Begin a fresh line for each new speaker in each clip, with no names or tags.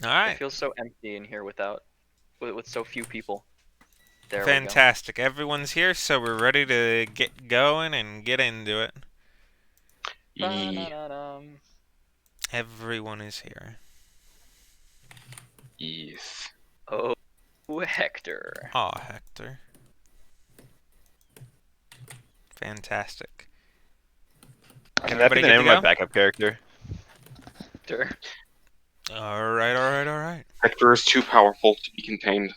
All
It
right.
feels so empty in here with so few people. There we go.
Fantastic. Everyone's here, so we're ready to get going and get into it.
E
Ba-da-da-dum.
Everyone is here.
Yes.
Oh, Hector.
Aw, Hector. Fantastic.
Can that be
Everybody
the
good
name
to
of my
go?
backup character?
Hector.
All right, all right, all right.
Hector is too powerful to be contained.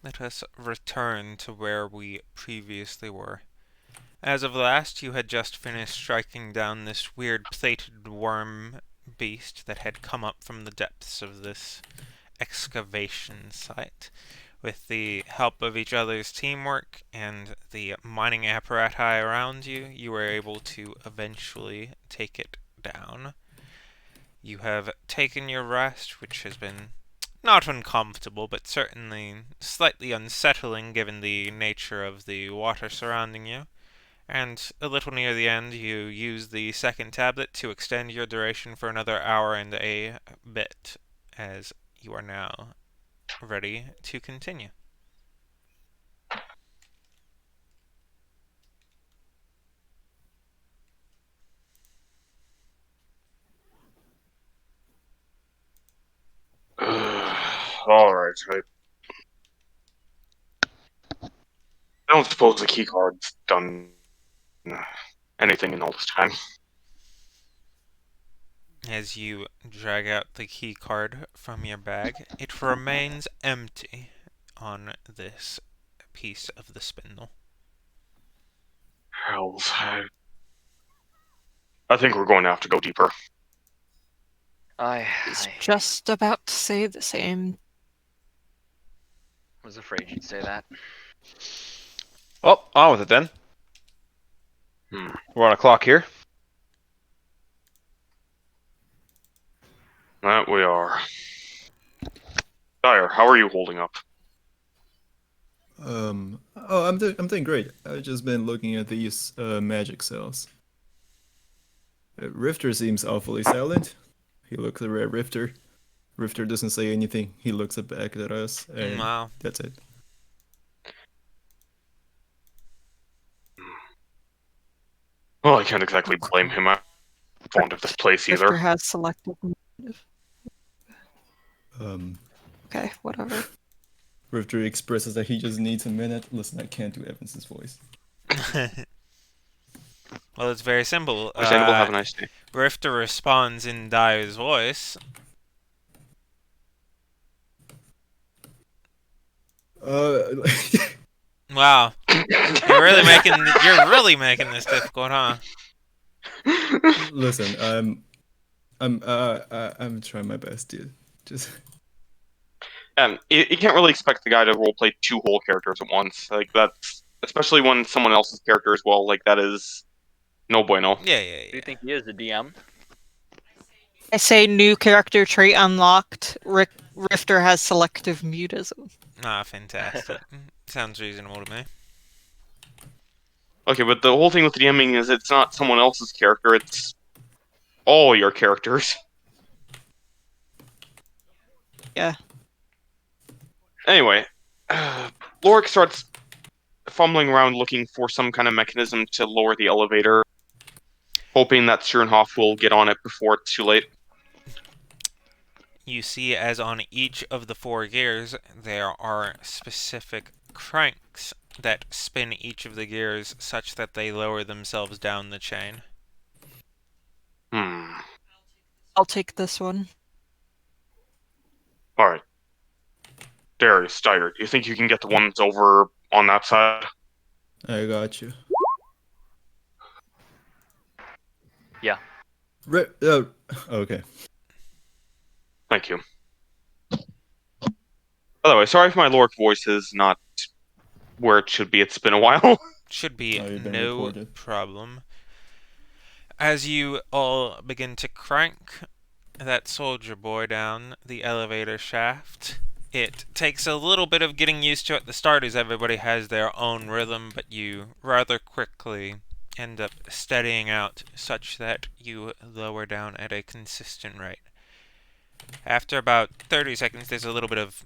Let us return to where we previously were. As of last, you had just finished striking down this weird plated worm beast that had come up from the depths of this excavation site. With the help of each other's teamwork and the mining apparatus around you, you were able to eventually take it down. You have taken your rest, which has been not uncomfortable, but certainly slightly unsettling given the nature of the water surrounding you. And a little near the end, you use the second tablet to extend your duration for another hour and a bit, as you are now ready to continue.
Alright, I don't suppose the keycard's done anything in all this time.
As you drag out the key card from your bag, it remains empty on this piece of the spindle.
Hells, I think we're going to have to go deeper.
I
Was just about to say the same.
was afraid you'd say that.
Well, on with it then. We're on a clock here. That we are. Dyer, how are you holding up?
I'm doing great. I've just been looking at these magic cells. Rifter seems awfully silent. He looks at Rifter. Rifter doesn't say anything. He looks back at us, and
Wow.
that's it.
Well, I can't exactly blame him. I'm fond of this place
Rifter
either.
has selective motive.
Um,
Okay, whatever.
Rifter expresses that he just needs a minute. Listen, I can't do Evans's voice.
Well, it's very simple.
Understandable, have a nice day.
Rifter responds in Dyer's voice.
Uh,
Wow, you're really making this difficult, huh?
listen, I'm trying my best, dude. Just
You can't really expect the guy to roleplay two whole characters at once. Like, that's... Especially when someone else's character as well, like, that is... No bueno.
Yeah,
Do you think he is the DM?
I say new character trait unlocked. Rifter has selective mutism.
Ah, fantastic. Sounds reasonable to me.
Okay, but the whole thing with DMing is it's not someone else's character, it's all your characters.
Yeah.
Anyway, Lorik starts fumbling around looking for some kind of mechanism to lower the elevator, hoping that Sternhoff will get on it before it's too late.
You see, as on each of the four gears, there are specific cranks that spin each of the gears such that they lower themselves down the chain.
I'll take this one.
Alright. Darius, Dyer, do you think you can get the ones over on that side?
I got you.
Yeah.
Okay.
Thank you. By the way, sorry if my Lorik voice is not where it should be. It's been a while.
Should be
Oh, you've been
no
reported.
problem. As you all begin to crank that soldier boy down the elevator shaft, it takes a little bit of getting used to at the start as everybody has their own rhythm, but you rather quickly end up steadying out such that you lower down at a consistent rate. After about 30 seconds, there's a little bit of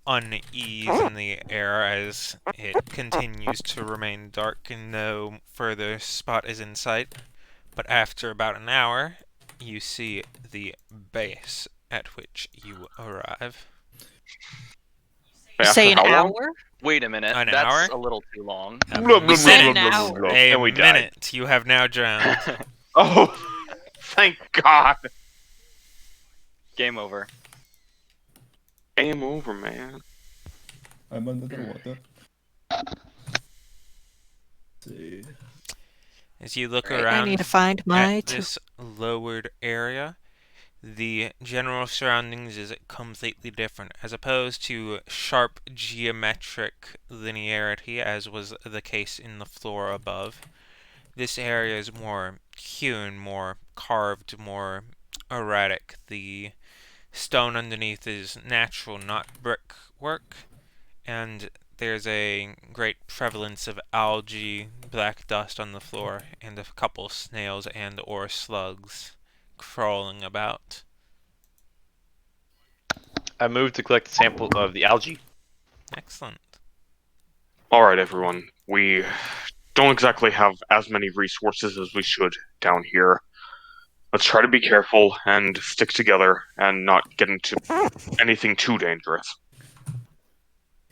unease in the air as it continues to remain dark and no further spot is in sight. But after about an hour, you see the base at which you arrive.
You
After
say an
how long?
hour?
Wait a minute.
An
That's
hour?
a little too long.
Blah, blah,
You
blah,
said
blah,
an
blah, blah,
hour.
blah.
A
And we died.
minute. You have now drowned.
Oh, thank God.
Game over.
Game over, man.
I'm under the water. See.
As you look
Right, I
around
need to find my
at this lowered area, the general surroundings is completely different. As opposed to sharp geometric linearity, as was the case in the floor above, this area is more hewn, more carved, more erratic. The stone underneath is natural, not brickwork, and there's a great prevalence of algae, black dust on the floor, and a couple snails and or slugs crawling about.
I moved to collect a sample of the algae.
Excellent.
Alright, everyone. We don't exactly have as many resources as we should down here. Let's try to be careful and stick together and not get into anything too dangerous.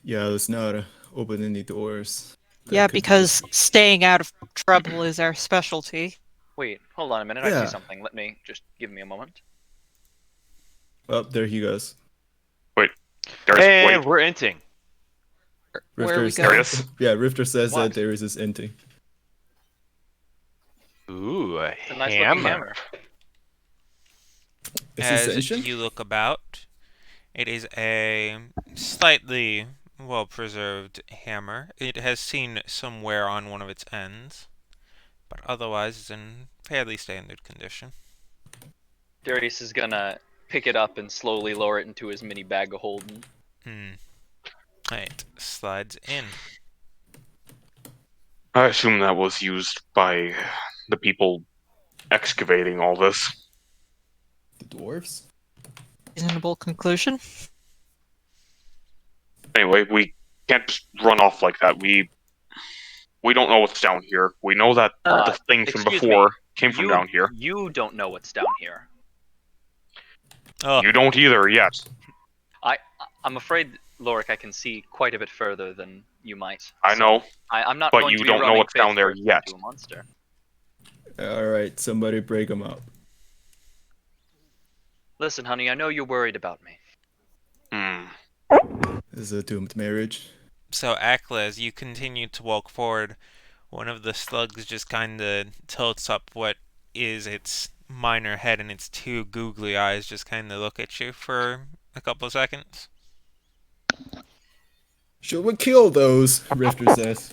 Yeah, let's not open any doors. That
Yeah,
could be
because
risky.
staying out of trouble is our specialty.
Wait, hold on a minute. I
Yeah.
see something. Let me just give me a moment.
Oh, there he goes.
There's
And
wait.
we're inting.
Where are we
Rifter
going?
Serious?
Yeah, Rifter says
What?
that there is this ending.
Ooh, a
It's a nice looking hammer.
Is this
As
ancient?
you look about, it is a slightly well-preserved hammer. It has seen some wear on one of its ends, but otherwise is in fairly standard condition.
Darius is gonna pick it up and slowly lower it into his mini bag of holding.
It slides in.
I assume that was used by the people excavating all this.
The dwarves?
Reasonable conclusion.
Anyway, we can't just run off like that. We don't know what's down here. We know that the thing from
excuse
before
me.
came from
You-
down here.
You don't know what's down here.
Oh,
You don't either yet.
I'm afraid, Lorik, I can see quite a bit further than you might.
I
so
know.
I'm not
but
going
you
to be
don't know
running
what's down
face
there
first
yet.
into a monster.
Alright, somebody break him up.
Listen, honey, I know you're worried about me.
Hmm.
This is a doomed marriage.
so Akla, as you continue to walk forward, one of the slugs just kind of tilts up what is its minor head, and its two googly eyes just kind of look at you for a couple seconds.
Should we kill those? Rifter says.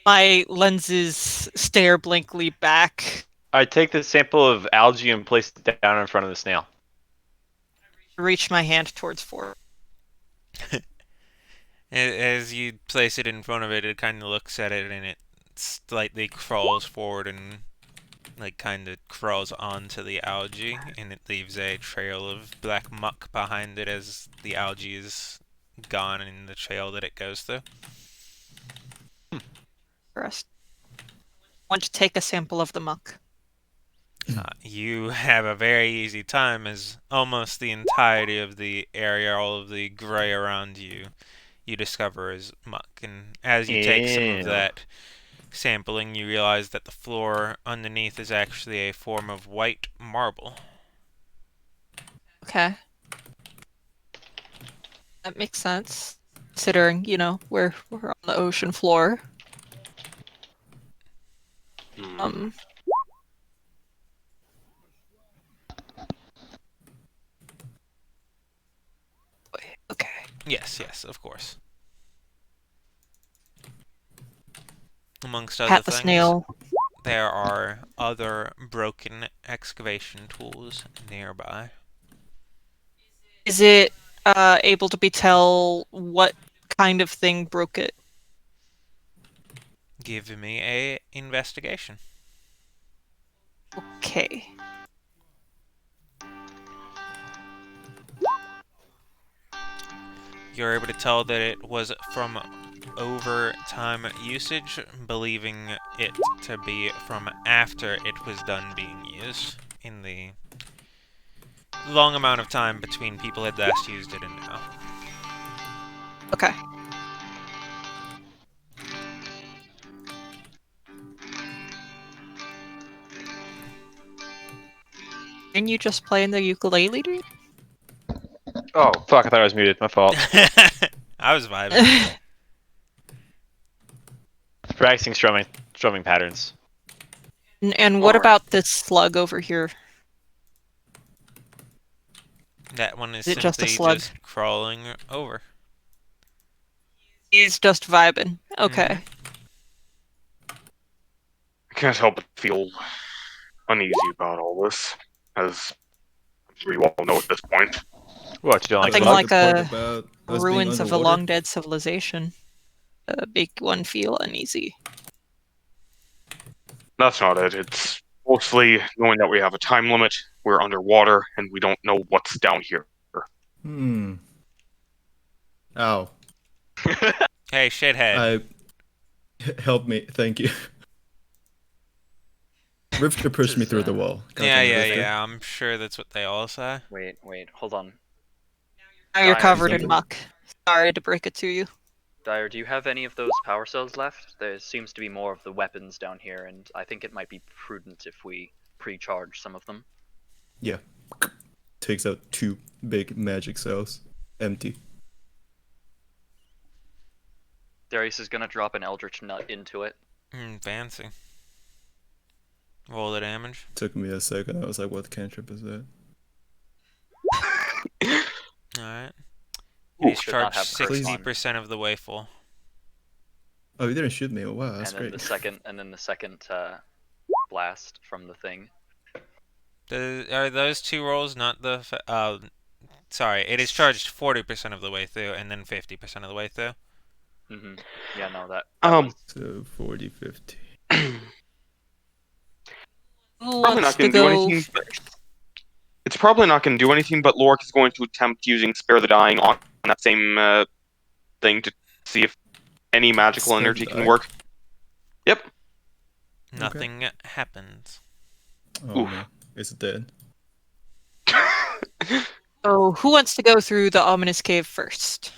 My lenses stare blankly back.
I take the sample of algae and place it down in front of the snail.
Reach my hand towards Ford.
As you place it in front of it, it kind of looks at it and it slightly crawls forward and kind of crawls onto the algae, and it leaves a trail of black muck behind it as the algae is gone in the trail that it goes through.
First. I want to take a sample of the muck.
You have a very easy time, as almost the entirety of the area, all of the gray around you, you discover is muck. And as you take some of
Ew.
that sampling, you realize that the floor underneath is actually a form of white marble.
Okay. That makes sense. Considering, we're on the ocean floor.
Hmm.
Okay.
Yes, of course. Amongst other
Pat the
things,
snail.
there are other broken excavation tools nearby.
Is it able to be tell what kind of thing broke it?
Give me a investigation.
Okay.
You're able to tell that it was from overtime usage, believing it to be from after it was done being used in the long amount of time between people had last used it and now.
Okay. Didn't you just play in the ukulele, dude?
Oh, fuck, I thought I was muted. My fault.
I was vibing.
Practicing strumming patterns.
And what
Alright.
about this slug over here?
That one is
Is it just a
simply
slug?
just crawling over.
He's just vibing. Okay.
I can't help but feel uneasy about all this, as we all know at this point.
What, you don't like
Something
I
slug?
like
the part
a
about us being
ruins of a
underwater.
long dead civilization. Make one feel uneasy.
That's not it. It's mostly knowing that we have a time limit, we're underwater, and we don't know what's down here.
Hmm. Ow.
Hey, shithead.
Help me, thank you. Rifter pushed me
Just,
through the wall.
Yeah,
Goddamn Rifter.
I'm sure that's what they all say.
Wait, hold on.
Now you're
Dire,
covered
do
in
you-
muck. Sorry to break it to you.
Dire, do you have any of those power cells left? There seems to be more of the weapons down here, and I think it might be prudent if we pre-charge some of them.
Yeah. Takes out 2 big magic cells. Empty.
Darius is gonna drop an Eldritch Nut into it.
Fancy. Roll the damage.
Took me a second. I was like, what cantrip is that?
Alright.
Ooh,
He's
should not
charged
have curse on.
60% of the way full.
Oh, you didn't shoot me. Oh, wow, that's
and then
great.
the second blast from the thing.
Are those 2 rolls not the... sorry, it is charged 40% of the way through and then 50% of the way through.
Yeah, no, that
Um,
was...
So 40, 50.
Who
Probably
wants
not
to
gonna do
go
anything,
first?
It's probably not going to do anything, but Lorik is going to attempt using Spare the Dying on that same thing to see if any magical
Spare the
energy can
Dying?
work. Yep.
Nothing happens.
Oh
Oof.
no, it's dead.
So who wants to go through the ominous cave first?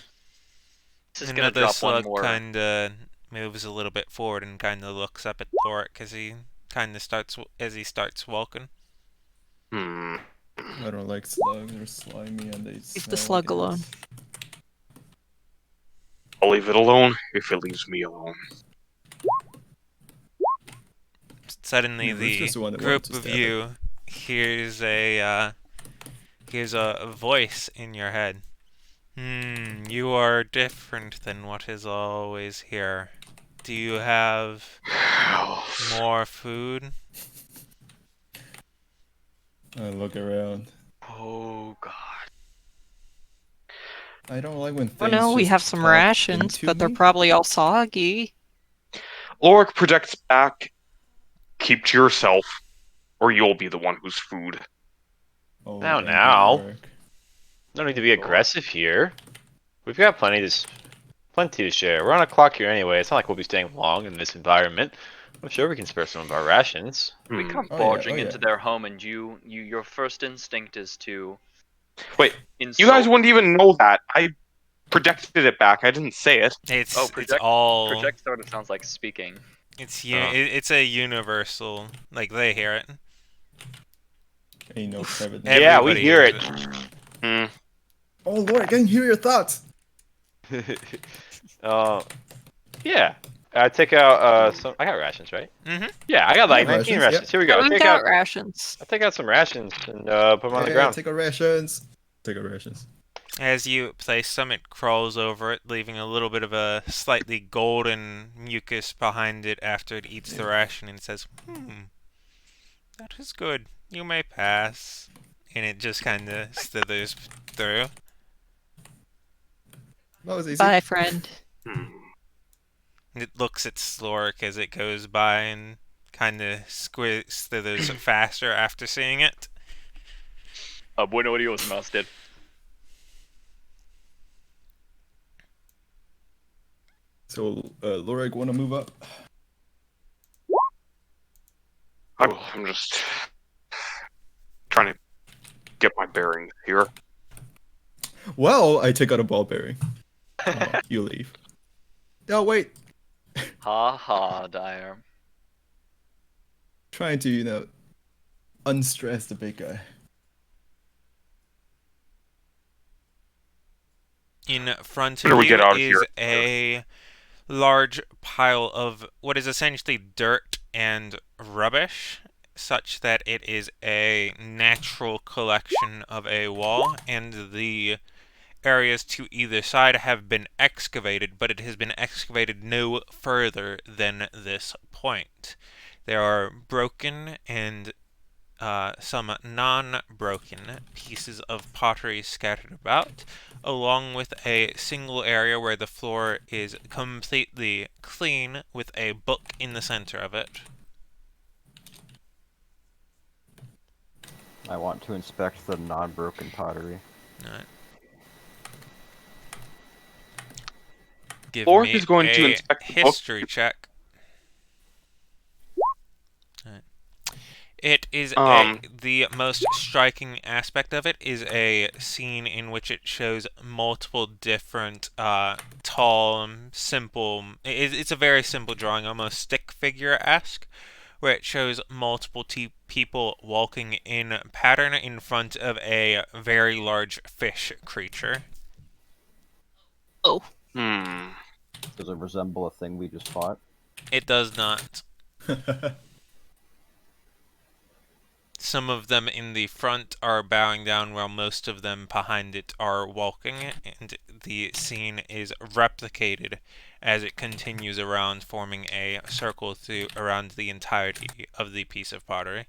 This is gonna
Another
drop one
slug
more.
kinda moves a little bit forward and kinda looks up at Lorik as he kinda starts walking.
Hmm.
I don't like slugs. They're slimy and they
Leave
smell
the slug
like
alone.
ass.
I'll leave it alone if it leaves me alone.
Suddenly,
Yeah, Rifter's
the
the one that wanted
group
to
of
stab it.
you hears a voice in your head. You are different than what is always here. Do you have more food?
I look around.
Oh god.
I don't like when
Oh
things
no, we
just
have some
pop
rations,
into
but they're
me.
probably all soggy.
Lorik projects back. Keep to yourself, or you'll be the one who's food.
Oh,
Now,
angry
now.
Rourke.
No need to be aggressive here. We've got plenty to share. We're on a clock here anyway. It's not like we'll be staying long in this environment. I'm sure we can spare some of our rations.
We
Hmm.
come
Oh, yeah,
barging
oh, yeah.
into their home, and your first instinct is to
Wait,
insult.
you guys wouldn't even know that. I projected it back. I didn't say it.
It's
project
all
project sort of sounds like speaking.
it's a universal, like they hear it.
Ain't no private.
Yeah, we
Everybody
hear
hears
it.
Hmm.
Oh Lord, I can hear your thoughts.
Yeah. I take out some. I got rations, right?
Mhm.
Yeah, I got like
Yeah,
19
rations,
rations.
yeah.
Here we go.
Everyone got rations.
I'll take out some rations and put them on the
Yeah,
ground.
take our rations. Take our rations.
As you place some, it crawls over it, leaving a little bit of a slightly golden mucus behind it after it eats the ration, and it says, that is good. You may pass. And it just kind of slithers through.
That was easy.
Bye, friend.
Hmm.
It looks at Sloric as it goes by and kind of slithers faster after seeing it.
Bueno adios, master.
So, Lorik, want to move up?
I'm just trying to get my bearings here.
Well, I take out a ball bearing. You leave. Oh, wait.
Ha ha, Dire.
Trying to, unstress the big guy.
In front
Better
of
we
you
get out of
is
here.
a large pile of what is essentially dirt and rubbish, such that it is a natural collection of a wall, and the areas to either side have been excavated, but it has been excavated no further than this point. There are broken and some non-broken pieces of pottery scattered about, along with a single area where the floor is completely clean with a book in the center of it.
I want to inspect the non-broken pottery.
Alright. Give
Lorik
me
is going to
a
inspect the book.
history check. Alright. It is the most striking aspect of it is a scene in which it shows multiple different tall, simple. It's a very simple drawing, almost stick figure-esque, where it shows multiple people walking in pattern in front of a very large fish creature.
Oh,
Hmm.
Does it resemble a thing we just fought?
It does not. Some of them in the front are bowing down while most of them behind it are walking, and the scene is replicated as it continues around, forming a circle around the entirety of the piece of pottery.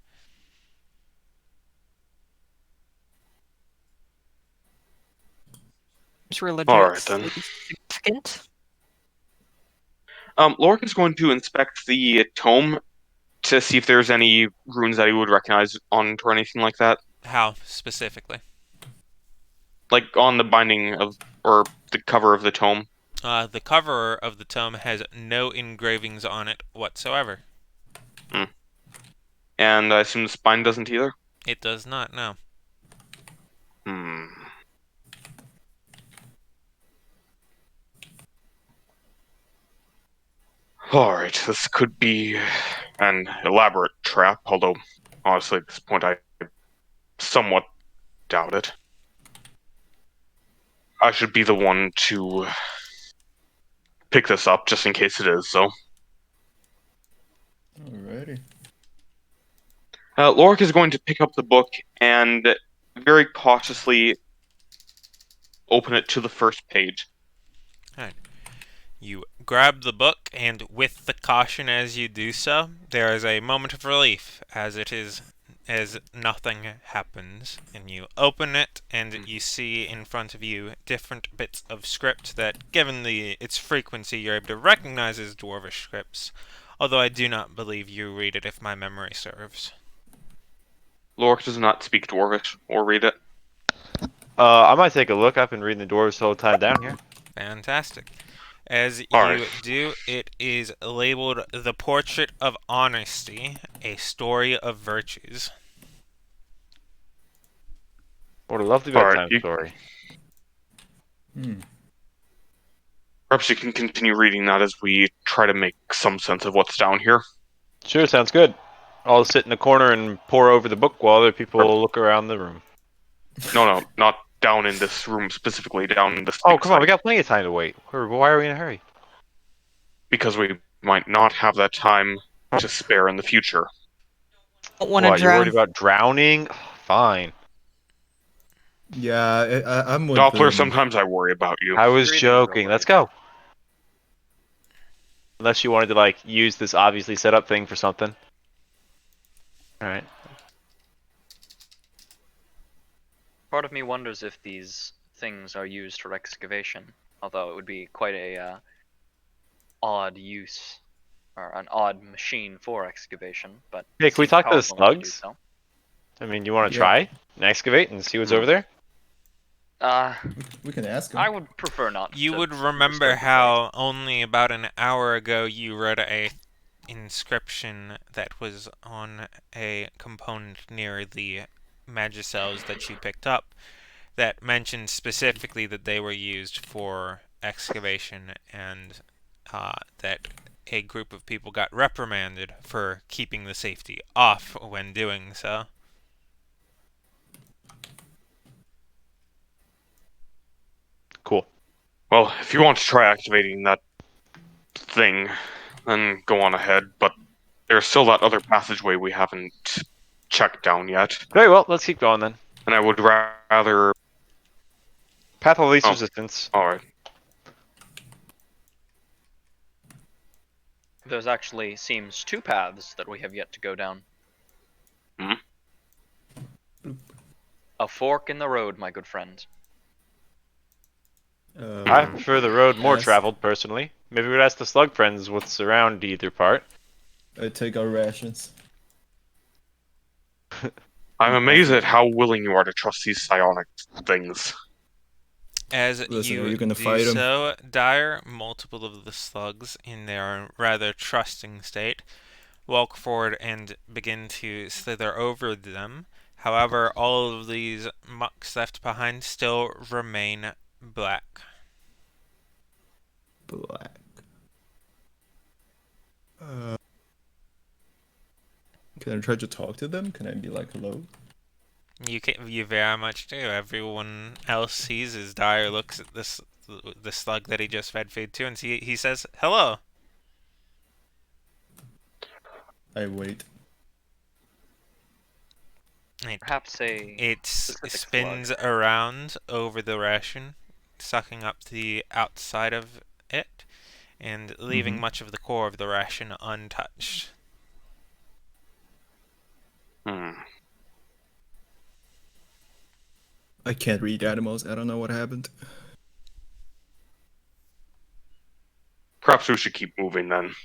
it's
Alright then.
religiously significant.
Lorik is going to inspect the tome to see if there's any runes that he would recognize on it or anything like that.
How specifically?
Like on the binding of, or the cover of the tome.
The cover of the tome has no engravings on it whatsoever.
And I assume the spine doesn't either?
It does not, no.
Hmm. Alright, this could be an elaborate trap, although honestly at this point I somewhat doubt it. I should be the one to pick this up just in case it is, so.
Alrighty.
Lorik is going to pick up the book and very cautiously open it to the first page.
Alright. You grab the book, and with the caution as you do so, there is a moment of relief as nothing happens. And you open it, and you see in front of you different bits of script that, given its frequency, you're able to recognize as Dwarvish scripts. Although I do not believe you read it if my memory serves.
Lorik does not speak Dwarvish or read it.
I might take a look. I've been reading the dwarves the whole time down here.
Fantastic. As
Alright.
you do, it is labeled The Portrait of Honesty, a Story of Virtues.
What a lovely
Alright,
bedtime
you-
story.
Perhaps you can continue reading that as we try to make some sense of what's down here.
Sure, sounds good. I'll sit in the corner and pour over the book while other people look around the room.
No, not down in this room specifically, down in this.
Oh, come on, we got plenty of time to wait. Why are we in a hurry?
Because we might not have that time to spare in the future.
Don't want to
What, you're worried
drown.
about drowning? Fine.
Yeah, I'm with
Doppler,
them.
sometimes I worry about you.
I was
Breathing's
joking.
alright.
Let's go. Unless you wanted to, like, use this obviously set up thing for something. Alright.
Part of me wonders if these things are used for excavation, although it would be quite a odd use. or an odd machine for excavation, but
Hey,
it
can we
seems
talk to the
powerful enough to do
slugs?
so.
I mean, you want to
Yeah.
try and excavate and see what's over there?
We can ask him.
I would prefer not
You
to
would remember
disturb the fight.
how only about an hour ago you read a inscription that was on a component near the magicels that you picked up that mentioned specifically that they were used for excavation and that a group of people got reprimanded for keeping the safety off when doing so.
Cool.
Well, if you want to try activating that thing, then go on ahead, but there's still that other passageway we haven't checked down yet,
Very well, let's keep going then.
and I would rather...
Path of least
Oh.
resistance.
Alright.
There's actually seems 2 paths that we have yet to go down.
Hmm?
A fork in the road, my good friend.
I prefer the road more
Yes.
traveled, personally. Maybe we'd ask the slug friends what's around either part.
Take our rations.
I'm amazed at how willing you are to trust these psionic things.
As
Listen, are
you
you gonna
do
fight 'em?
so, Dyer, multiple of the slugs, in their rather trusting state, walk forward and begin to slither over them. However, all of these mucks left behind still remain black.
Black. Can I try to talk to them? Can I be like, hello?
You very much do. Everyone else sees as Dyer looks at the slug that he just fed food to, and he says, "Hello."
I wait.
Perhaps a
It
specific
spins
slug.
around over the ration, sucking up the outside of it, and leaving
Mhm.
much of the core of the ration untouched.
Hmm.
I can't read animals. I don't know what happened.
Perhaps we should keep moving then.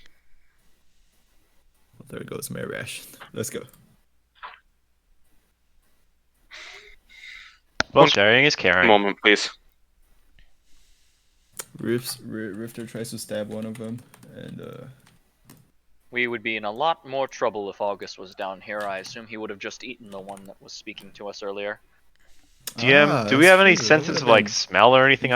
Well, there goes my ration. Let's go.
Well,
One
sharing is caring.
moment, please.
Rifter tries to stab one of them, and
We would be in a lot more trouble if August was down here. I assume he would have just eaten the one that was speaking to us earlier.
DM, do we
that's
have any
true. That
senses
would've
of like
been-
smell or anything?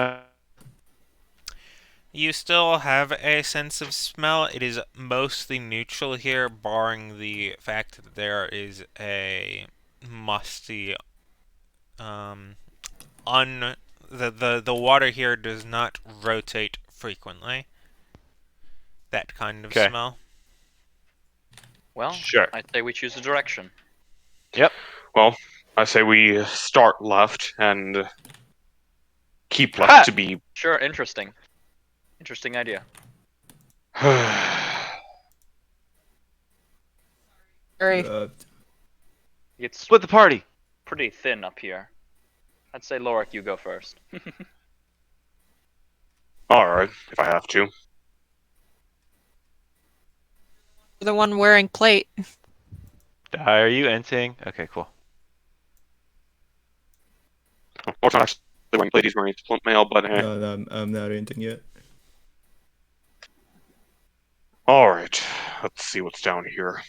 You still have a sense of smell. It is mostly neutral here, barring the fact that there is a musty, the water here does not rotate frequently. That kind of
Okay.
smell.
Well,
Sure.
I'd say we choose a direction.
Yep.
Well, I say we start left and keep
Ha!
left to be...
Sure, interesting. Interesting idea.
Very.
It's
Split the party.
pretty thin up here. I'd say Lorik, you go first.
Alright, if I have to.
The one wearing plate.
Are you entering? Okay, cool.
Or not actually wearing ladies wearing split mail, but
no, I'm not anything yet.
Alright, let's see what's down here.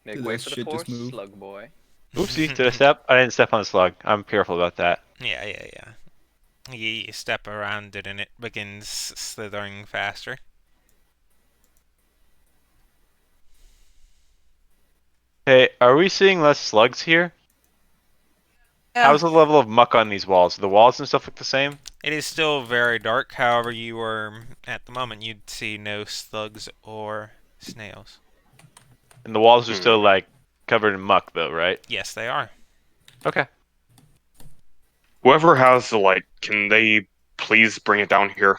Make
Did
way
that
for the
shit just
force,
move?
slug boy.
Oopsie, did I step? I didn't step on a slug. I'm careful about that.
Yeah. You step around it and it begins slithering faster.
Hey, are we seeing less slugs here?
Yeah.
How's the level of muck on these walls? Do the walls and stuff look the same?
It is still very dark, however, at the moment, you'd see no slugs or snails.
And the walls are still like covered in muck, though, right?
Yes, they are.
Okay.
Whoever has the light, can they please bring it down here?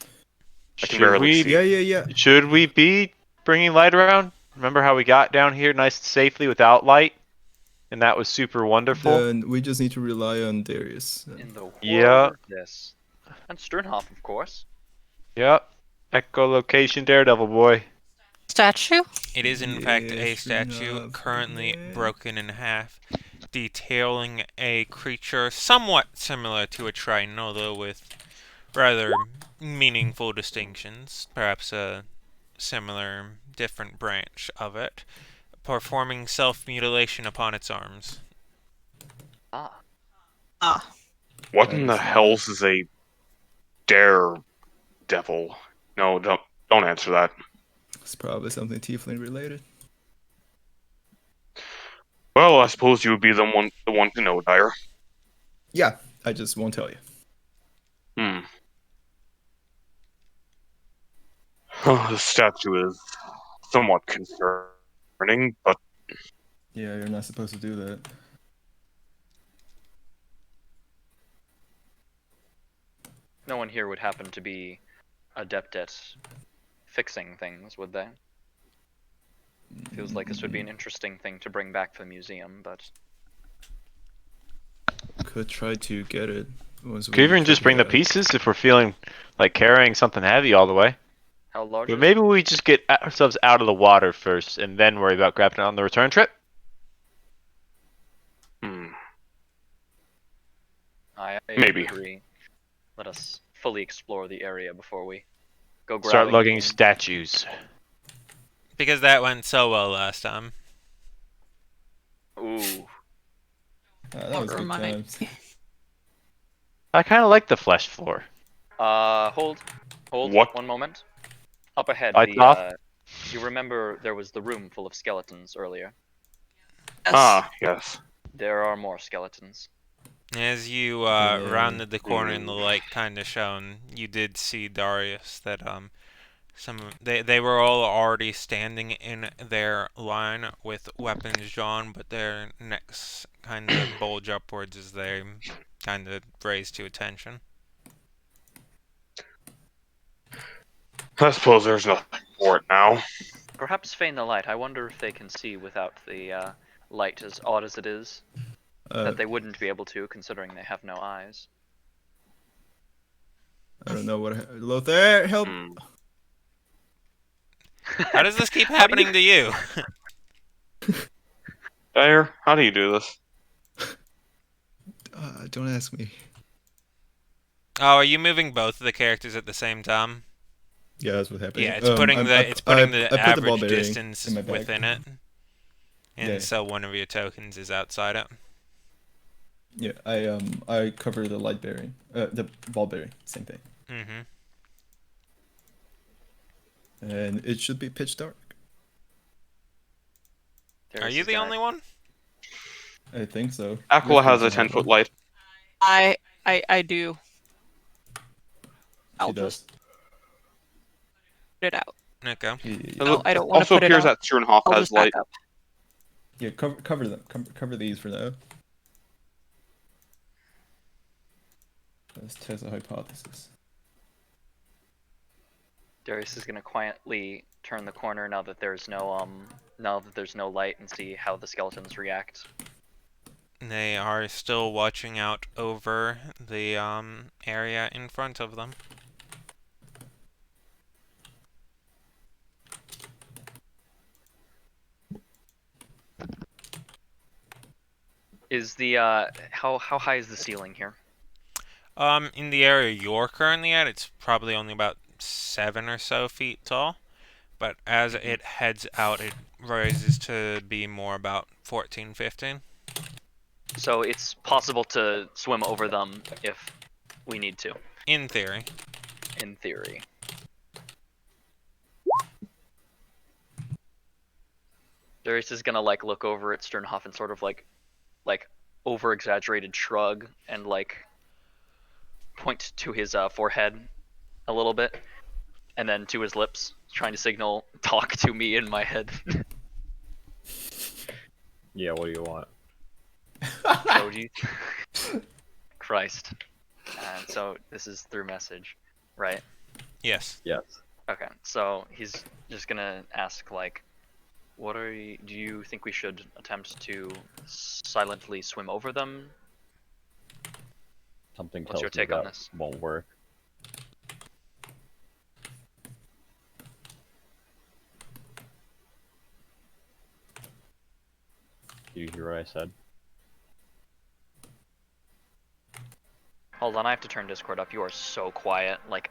I can
Should
barely
we?
see.
Yeah.
Should we be bringing light around? Remember how we got down here nice and safely without light, and that was super wonderful.
Then we just need to rely on Darius.
In the horror
Yeah.
of this. And Sternhoff, of course.
Yep. Echolocation Daredevil boy.
Statue?
It is in fact
Yeah,
a
sure
statue
enough.
currently
Yeah.
broken in half, detailing a creature somewhat similar to a Triton, although with rather meaningful distinctions. Perhaps a similar, different branch of it, performing self-mutilation upon its arms.
Ah.
Ah.
What
That
in the
is
hells is a daredevil? No, don't answer that.
It's probably something tiefling related.
Well, I suppose you would be the one to know, Dyer.
Yeah, I just won't tell you.
Hmm. The statue is somewhat concerning, but
Yeah, you're not supposed to do that.
No one here would happen to be adept at fixing things, would they? Feels like this would be an interesting thing to bring back for the museum, but
Could try to get it once
Could
we
even just
check
bring
it
the
out.
pieces if we're feeling like carrying something heavy all the way.
how large
But
is
maybe we just get ourselves out of the water first and then worry about grabbing it on the return trip.
hmm,
I
maybe.
agree. Let us fully explore the area before we go
Start
grabbing
lugging
anything.
statues.
Because that went so well last time.
Ooh.
That
Don't
was good
remind
times.
me.
I kind of like the flesh floor.
Hold.
What?
One moment. Up ahead,
Lights off.
you remember there was the room full of skeletons earlier.
Yes.
Ah, yes.
There are more skeletons.
As you
Yeah.
rounded the corner and the
Ooh.
light kind of shone, you did see Darius that they were all already standing in their line with weapons drawn, but their necks kind of bulge upwards as they kind of raise to attention.
I suppose there's nothing for it now.
Perhaps feign the light. I wonder if they can see without the light, as odd as it is. That they wouldn't be able to, considering they have no eyes.
I don't know what. Lothar, help!
Hmm.
How does this keep
How do you-
happening to you?
Dyer, how do you do this?
Don't ask me.
Oh, are you moving both of the characters at the same time?
Yeah, that's what's happening.
Yeah, it's putting the
I put the ball
average
bearing
distance
in my bag.
within it, and
Yeah.
so one of your tokens is outside it.
Yeah, I cover the light bearing, the ball bearing, same thing,
Mm-hmm.
and it should be pitch dark.
Are
Darius
you
is
the
gonna-
only one?
I think so.
Aquila
Rifter
has a
doesn't have
10-foot
one.
light.
I do. I'll
She does.
just put it out.
Okay.
It
No, I don't want to
also
put it
appears
out.
that Sternhoff
I'll
has
just back
light.
up.
Yeah, cover them. Cover these for now. Let's test a hypothesis.
Darius is gonna quietly turn the corner now that there's no light, and see how the skeletons react.
They are still watching out over the area in front of them.
Is the how high is the ceiling here?
In the area you're currently at, it's probably only about 7 or so feet tall. But as it heads out, it rises to be more about 14, 15.
So it's possible to swim over them if we need to,
In theory.
in theory. Darius is gonna look over at Sternhoff and sort of like over exaggerated shrug and point to his forehead a little bit, and then to his lips, trying to signal talk to me in my head.
Yeah, what do you want?
So do you Christ. And so this is through message, right?
Yes.
Yes.
Okay, so he's just gonna ask do you think we should attempt to silently swim over them?
Something
What's
tells
your
me
take on
that
this?
won't work. Do you hear what I said?
Hold on, I have to turn Discord up. You are so quiet, like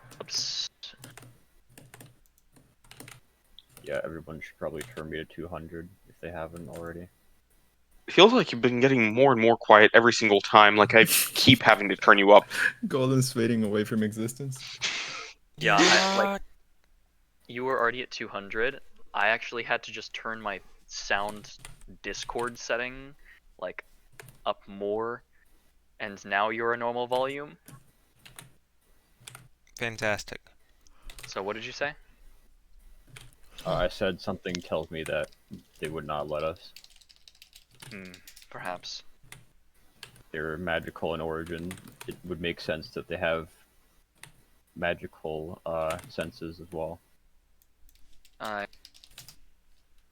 Yeah, everyone should probably turn me to 200 if they haven't already.
It feels like you've been getting more and more quiet every single time. Like I keep having to turn you up.
Golden's fading away from existence.
Yeah, like you were already at 200. I actually had to just turn my sound Discord setting like up more, and now you're a normal volume.
Fantastic.
So what did you say?
I said something tells me that they would not let us.
Perhaps.
They're magical in origin. It would make sense that they have magical senses as well.
I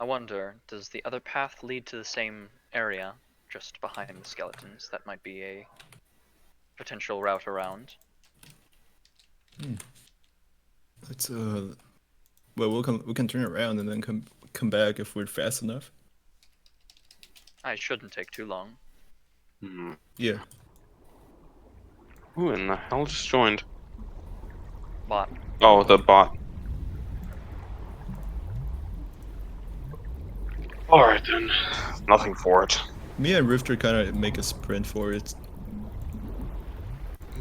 wonder, does the other path lead to the same area, just behind the skeletons? That might be a potential route around.
Let's well, we can turn around and then come back if we're fast enough.
It shouldn't take too long.
Hmm.
Yeah.
Who in the hell just joined?
Bot.
Oh, the bot. Alright then. Nothing for it.
Me and Rifter kind of make a sprint for it.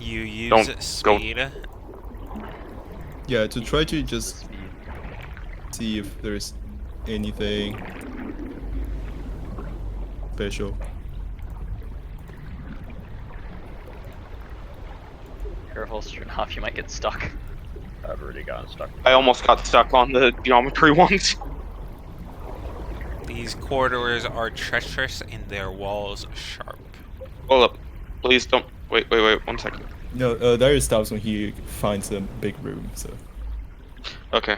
You use
Don't go-
speed.
Yeah, to try to just see if there's anything special.
Careful, off, you might get stuck.
I've already gotten stuck.
I almost got stuck on the geometry ones.
These corridors are treacherous and their walls sharp.
Hold up. Please don't. Wait, 1 second.
No, Darius stops when he finds a big room, so.
Okay.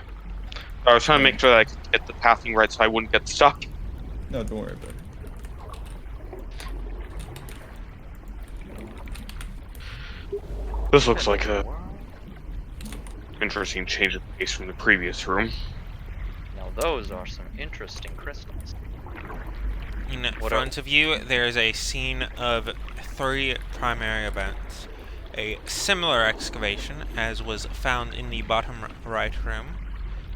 I was trying to make sure that I could get the pathing right so I wouldn't get stuck.
No, don't worry about it.
This looks like a interesting change of pace from the previous room.
Now those are some interesting crystals.
In
What
front of you, there's a scene of 3 primary events. A similar excavation as was found in the bottom right room,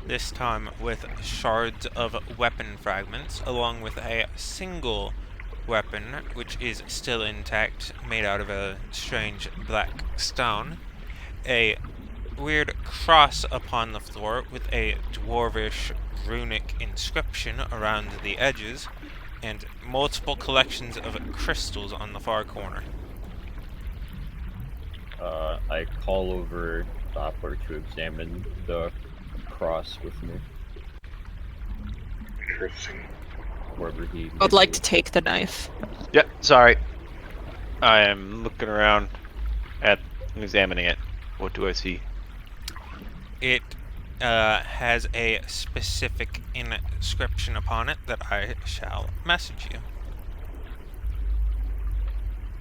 this time with shards of weapon fragments, along with a single weapon, which is still intact, made out of a strange black stone. A weird cross upon the floor with a dwarvish runic inscription around the edges, and multiple collections of crystals on the far corner.
I call over Doppler to examine the cross with me.
Interesting.
Wherever he.
I would like to take the knife.
Yep, sorry. I am looking around at examining it. What do I see?
It has a specific inscription upon it that I shall message you.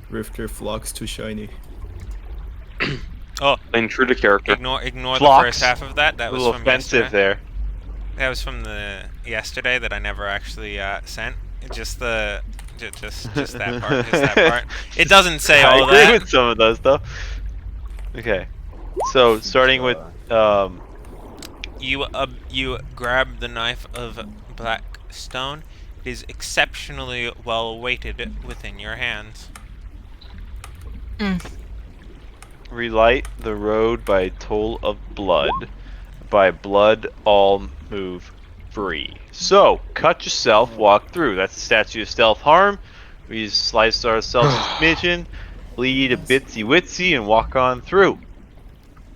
Rifter flocks to shiny.
Oh,
Playing true to character.
ignore the
Flocks.
first half of that. That
A
was
little
from
offensive
yesterday.
there.
That was from the yesterday that I never actually sent. Just the just that part. Just that part. It doesn't say
I
all
agree
that.
with some of those though. Okay, so starting with
You grab the knife of black stone. It is exceptionally well weighted within your hands.
relight the road by toll of blood. By blood, all move free. So, cut yourself, walk through. That's the statue of stealth harm. We slice ourselves a smidgen, bleed a bitsy witsy, and walk on through.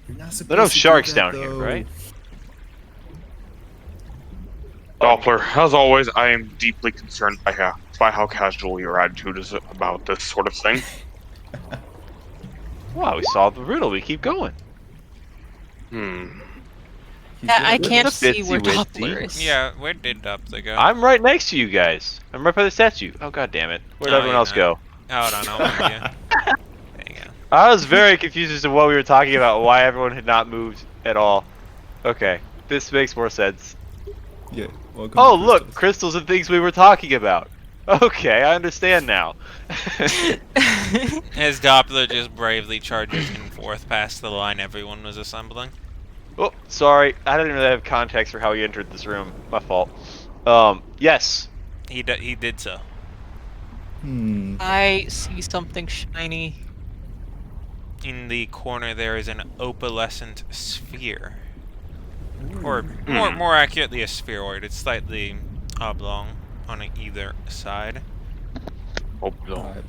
You're not
There are no sharks down here, right?
Doppler, as always, I am deeply concerned by how casual your attitude is about this sort of thing.
Wow, we solved the riddle. We keep going.
I can't
It's a
see where
bitsy
Doppler
witsy.
is.
Yeah, where did Doppler go?
I'm right next to you guys. I'm right by the statue. Oh, god damn it. Where'd
Oh,
everyone
you're
else
not.
go?
Hold on, I'll move you. There you go.
I was very confused as to what we were talking about, why everyone had not moved at all. Okay, this makes more sense.
Yeah, welcome
Oh,
to
look!
Crystals.
Crystals and things we were talking about. Okay, I understand now.
As Doppler just bravely charges in fourth past the line everyone was assembling.
Oh, sorry. I didn't really have context for how he entered this room. My fault. Yes.
He did so.
I see something shiny.
In the corner there is an opalescent sphere. Or more accurately a spheroid. It's slightly oblong on either side.
Oblong.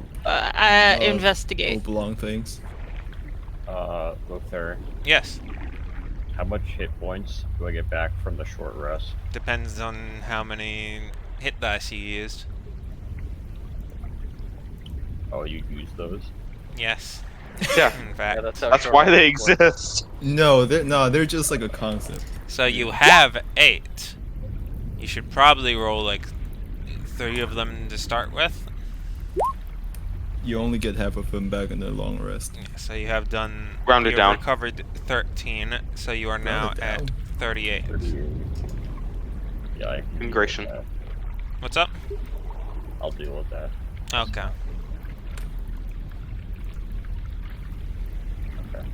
Investigate.
Oblong things.
Lothar,
Yes.
how much hit points do I get back from the short rest?
Depends on how many hit dice you used.
Oh, you use those?
Yes.
Yeah,
In fact.
Yeah, how
that's
short
why
rest
they
works.
exist.
No, they're just like a concept.
So you have 8. You should probably roll like 3 of them to start with.
You only get half of them back in the long rest.
So you have done.
Round it
you
down.
have recovered 13. So you are now
Round it
at
down.
38.
38. Yeah, I can deal with
Ingration.
that.
What's up?
I'll deal with that.
Okay.
Okay.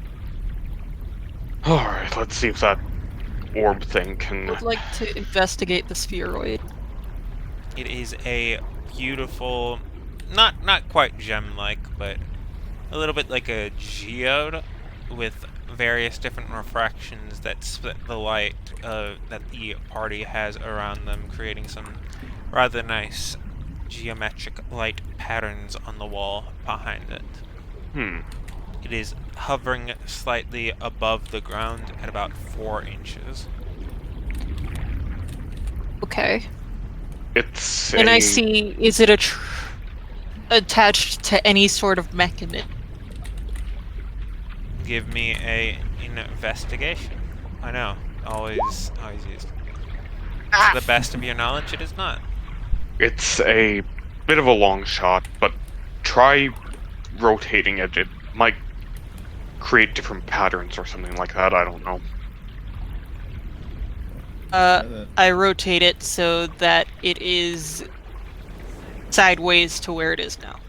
Alright, let's see if that orb thing can.
I would like to investigate the spheroid.
It is a beautiful, not quite gem-like, but a little bit like a geode with various different refractions that split the light that the party has around them, creating some rather nice geometric light patterns on the wall behind it. It is hovering slightly above the ground at about 4 inches.
Okay.
It's
And
a.
I see, is it attached to any sort of mechanism?
Give me a investigation. I know, always used. To the best of your knowledge, it is not.
It's a bit of a long shot, but try rotating it. It might create different patterns or something like that. I don't know.
I rotate it so that it is sideways to where it is now.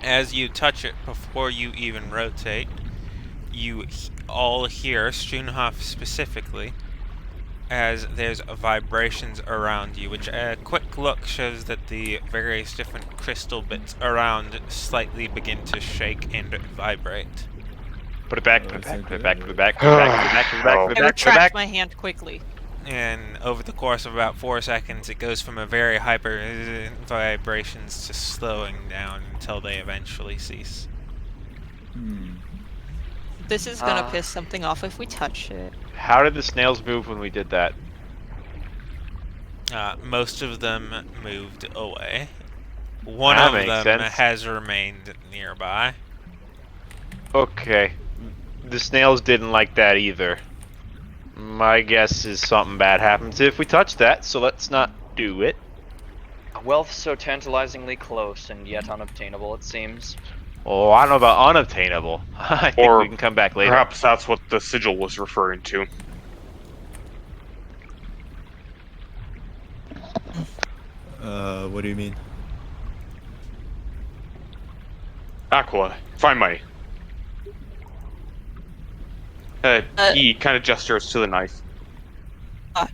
As you touch it, before you even rotate, you all hear, Strunhoff specifically, as there's vibrations around you, which a quick look shows that the various different crystal bits around slightly begin to shake and vibrate.
Put it back,
Oh,
put it
it's
back,
not
put it
good.
back, put it back, put it back, put it back, put it back, put it
I
back, put it
retract
back.
my hand quickly.
And over the course of about 4 seconds, it goes from a very hyper vibrations to slowing down until they eventually cease.
This is gonna piss something off if we touch it.
How did the snails move when we did that?
Most of them moved away. One
That
of
makes
them
sense.
has remained nearby.
Okay. The snails didn't like that either. My guess is something bad happens if we touch that, so let's not do it.
A wealth so tantalizingly close and yet unobtainable, it seems.
Oh, I don't know about unobtainable. I think
Or
we can come back later.
Perhaps that's what the sigil was referring to.
What do you mean?
Aqua, find my. He kind of gestures to the knife.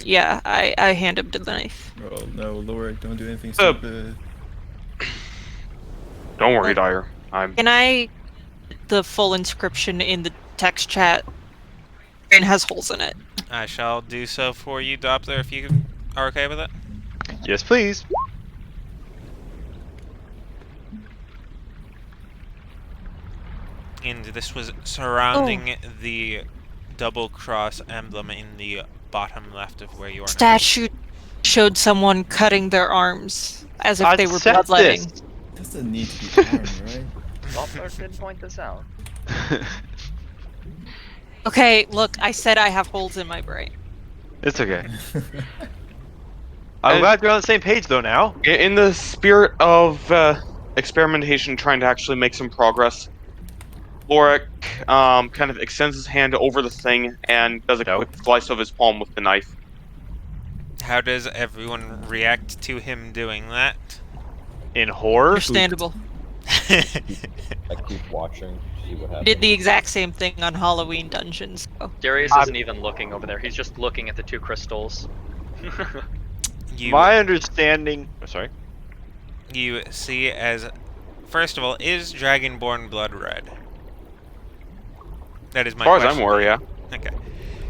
Yeah, I hand him the knife.
Oh no, Lord, don't do anything
Uh,
stupid.
Don't worry, Dyer. I'm.
Can I the full inscription in the text chat? It has holes in it.
I shall do so for you, Doppler, if you are okay with it.
Yes, please.
And this was surrounding the double cross emblem in the bottom left of where you are now.
Statue showed someone cutting their arms as if
I
they were
said
bloodletting.
this.
Doesn't need to be armed, right?
Butler did point this out.
Okay, look, I said I have holes in my brain.
It's okay. I'm glad we're on the same page though now.
In the spirit of experimentation, trying to actually make some progress, Lorik kind of extends his hand over the thing and does a
No.
quick slice of his palm with the knife.
How does everyone react to him doing that?
In horror?
Understandable.
I keep watching to see what happens.
Did the exact same thing on Halloween Dungeons. So.
Darius isn't even looking over there. He's just looking at the two crystals.
My understanding. Oh, sorry.
You see as, first of all, is Dragonborn blood red? That is my
As far as
question.
I'm aware, yeah.
Okay.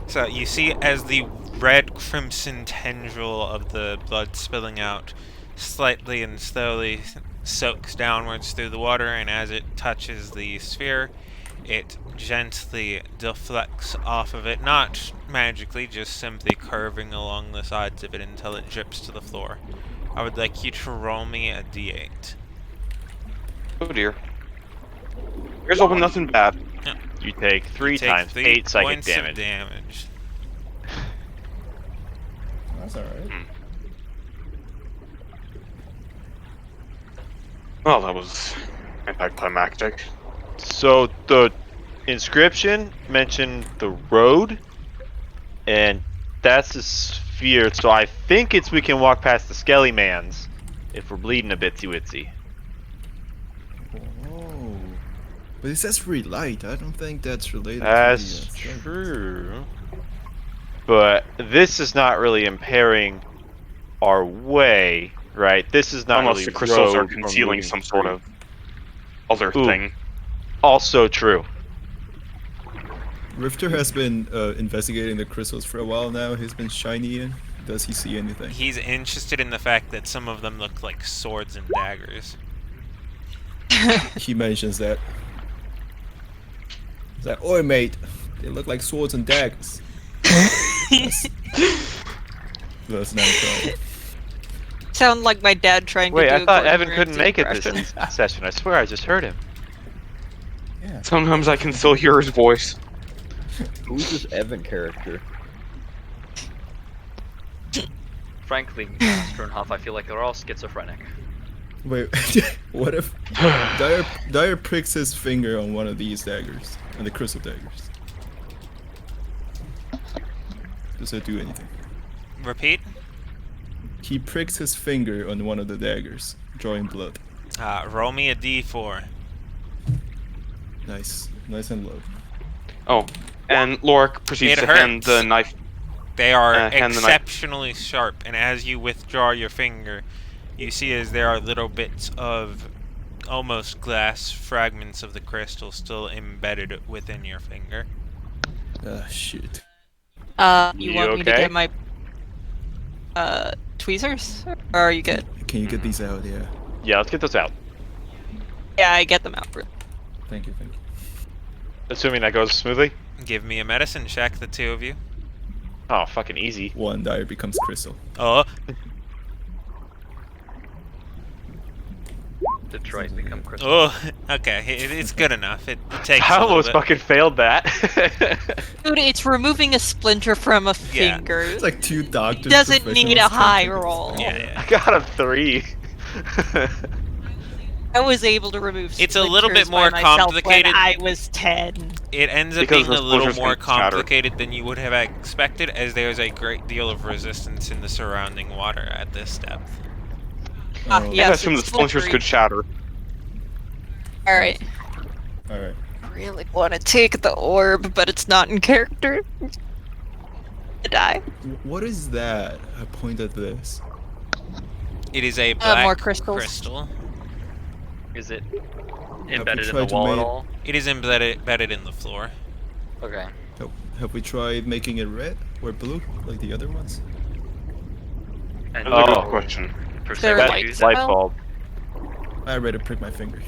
So you see as the red crimson tendril of the blood spilling out slightly and slowly soaks downwards through the water, and as it touches the sphere, it gently deflects off of it, not magically, just simply curving along the sides of it until it drips to the floor. I would like you to roll me a d8.
Oh dear. Here's hoping nothing bad.
You take 3
Take
times
3
8 psychic
points of
damage.
damage.
That's alright.
Well, that was anticlimactic.
So the inscription mentioned the road, and that's a sphere. So I think it's we can walk past the Skelly Mans if we're bleeding a bitsy witsy.
Oh. But it says relight. I don't think that's related
That's
to the...
true. But this is not really impairing our way, right? This is not
Unless
really
the crystals are
road from
concealing
moving
some sort
free.
of other
Ooh.
thing.
Also true.
Rifter has been investigating the crystals for a while now. He's been shiny in. Does he see anything?
He's interested in the fact that some of them look like swords and daggers.
He mentions that. He's like, oi mate, they look like swords and daggers. That's not a problem.
Sound like my dad trying
Wait,
to do
I thought
a
Evan
Gordon
couldn't
Ramsay
make it this
impression.
session. I swear I just heard him.
Yeah.
Sometimes I can still hear his voice.
Who's this Evan character?
Frankly, Strunhoff, I feel like they're all schizophrenic.
Wait, what if Dyer pricks his finger on one of these daggers, on the crystal daggers? Does it do anything?
Repeat.
He pricks his finger on one of the daggers, drawing blood.
Roll me a d4.
Nice, nice and low.
Oh, and Lorik proceeds
It
to hand
hurts.
the knife.
They are
hand the knife.
exceptionally sharp, and as you withdraw your finger, you see as there are little bits of almost glass fragments of the crystal still embedded within your finger.
Ah, shit.
You
You
want me to
okay?
get my tweezers? Or are you good?
Can you get these out? Yeah.
Yeah, let's get those out.
Yeah, I get them out.
Thank you, thank you.
Assuming that goes smoothly.
Give me a medicine check, the two of you.
Oh, fucking easy.
One Dyer becomes crystal.
Oh,
Detroit become crystal.
oh, okay, it's good enough. It takes
I
a little
almost
bit.
fucking failed that.
Dude, it's removing a splinter from a
Yeah.
finger.
It's like two doctors.
Doesn't need a
professionals
high
trying to-
roll.
Yeah, yeah.
I got a 3.
I was able to remove
It's a little bit
splinters
more
by myself
complicated.
When I was 10.
It ends up
Because
being
the
a little
splinters
more
can shatter.
complicated than you would have expected, as there's a great deal of resistance in the surrounding water at this depth.
Oh,
Yes,
I assume the
it's
splinters
slippery.
could shatter.
Alright.
Alright.
Really want to take the orb, but it's not in character. To die.
What is that? I point at this.
It is a black
more crystals.
crystal.
Is it embedded in
tried
the
to
wall at
make-
all?
It is embedded in the floor.
Okay.
Have we tried making it red or blue like the other ones?
And
That's a
Oh.
good question.
There
That
lights
choose
out?
light bulb.
I already pricked my finger.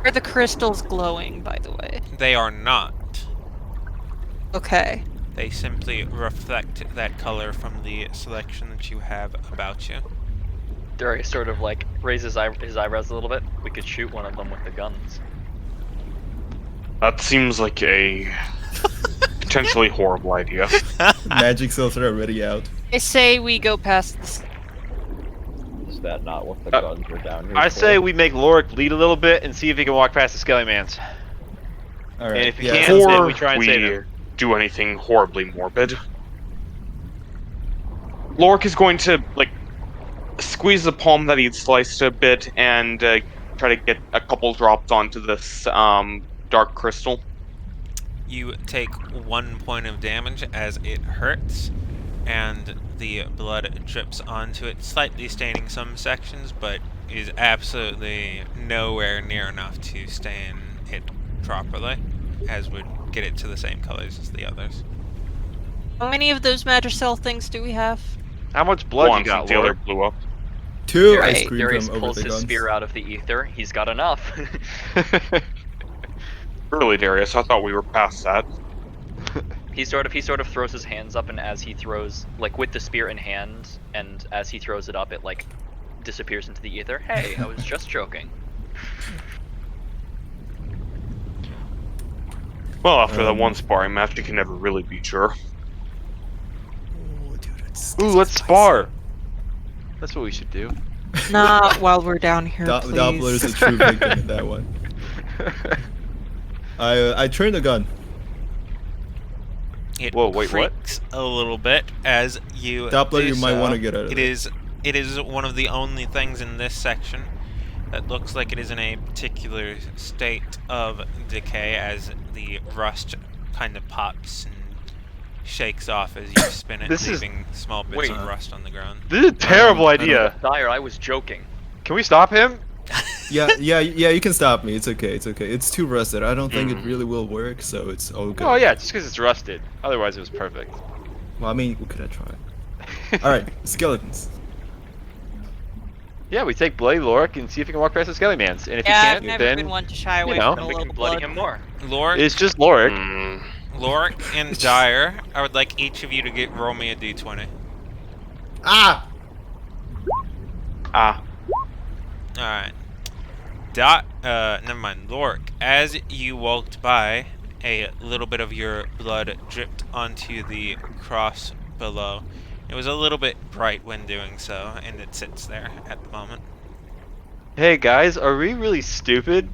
Are the crystals glowing, by the way?
They are not.
Okay.
They simply reflect that color from the selection that you have about you.
Darius sort of like raises his eyebrows a little bit. We could shoot one of them with the guns.
That seems like a potentially horrible idea.
Magic cells are already out.
I say we go past this.
Is that not what the guns were down here
I
for?
say we make Lorik lead a little bit and see if he can walk past the Skelly Mans.
Alright.
And if he
yeah.
can't, then
Before
we try and save him.
do anything horribly morbid, Lorik is going to squeeze the palm that he'd sliced a bit and try to get a couple drops onto this dark crystal.
You take 1 point of damage as it hurts, and the blood drips onto it, slightly staining some sections, but is absolutely nowhere near enough to stain it properly, as would get it to the same colors as the others.
How many of those Magicell things do we have?
How much blood
One
you got,
since the other
Lord?
blew up.
2
Right.
ice cream
Darius
from over
pulls
the
his
guns.
spear out of the ether. He's got enough.
Really, Darius? I thought we were past that.
He sort of throws his hands up, and as he throws, like with the spear in hand, and as he throws it up, it like disappears into the ether. Hey, I was just joking.
Well, after that one sparring match, you can never really be sure.
Oh, dude, it's
Ooh, let's spar. That's what we should do.
Not while we're down here, please.
Doppler's a true victim in that one. I trained a gun.
It
Whoa, wait, what?
creaks a little bit as you
Doppler,
do
you might
so.
want to get out of
It is one of the only things in this section that looks like it is in a particular state of decay, as the rust kind of pops and shakes off as you spin it,
This is-
leaving small bits
Wait.
of rust on the ground.
This is a terrible
I don't-
idea.
Dyer, I was joking.
Can we stop him?
Yeah, you can stop me. It's okay, it's okay. It's too rusted. I don't think it really will work, so it's all good.
Oh yeah, just because it's rusted. Otherwise, it was perfect.
Well, I mean, what could I try? Alright, skeletons.
Yeah, we take Bloody Lorik and see if he can walk past the Skelly-Mans. And if
Yeah,
he
I've
can't,
never
then
been one to shy away
know.
from a
Then we
little
can bloody
blood.
him more.
Lorik,
it's just Lorik.
Lorik and Dyer, I would like each of you to roll me a d20.
Ah!
Ah.
Alright. Never mind. Lorik, as you walked by, a little bit of your blood dripped onto the cross below. It was a little bit bright when doing so, and it sits there at the moment.
Hey guys, are we really stupid?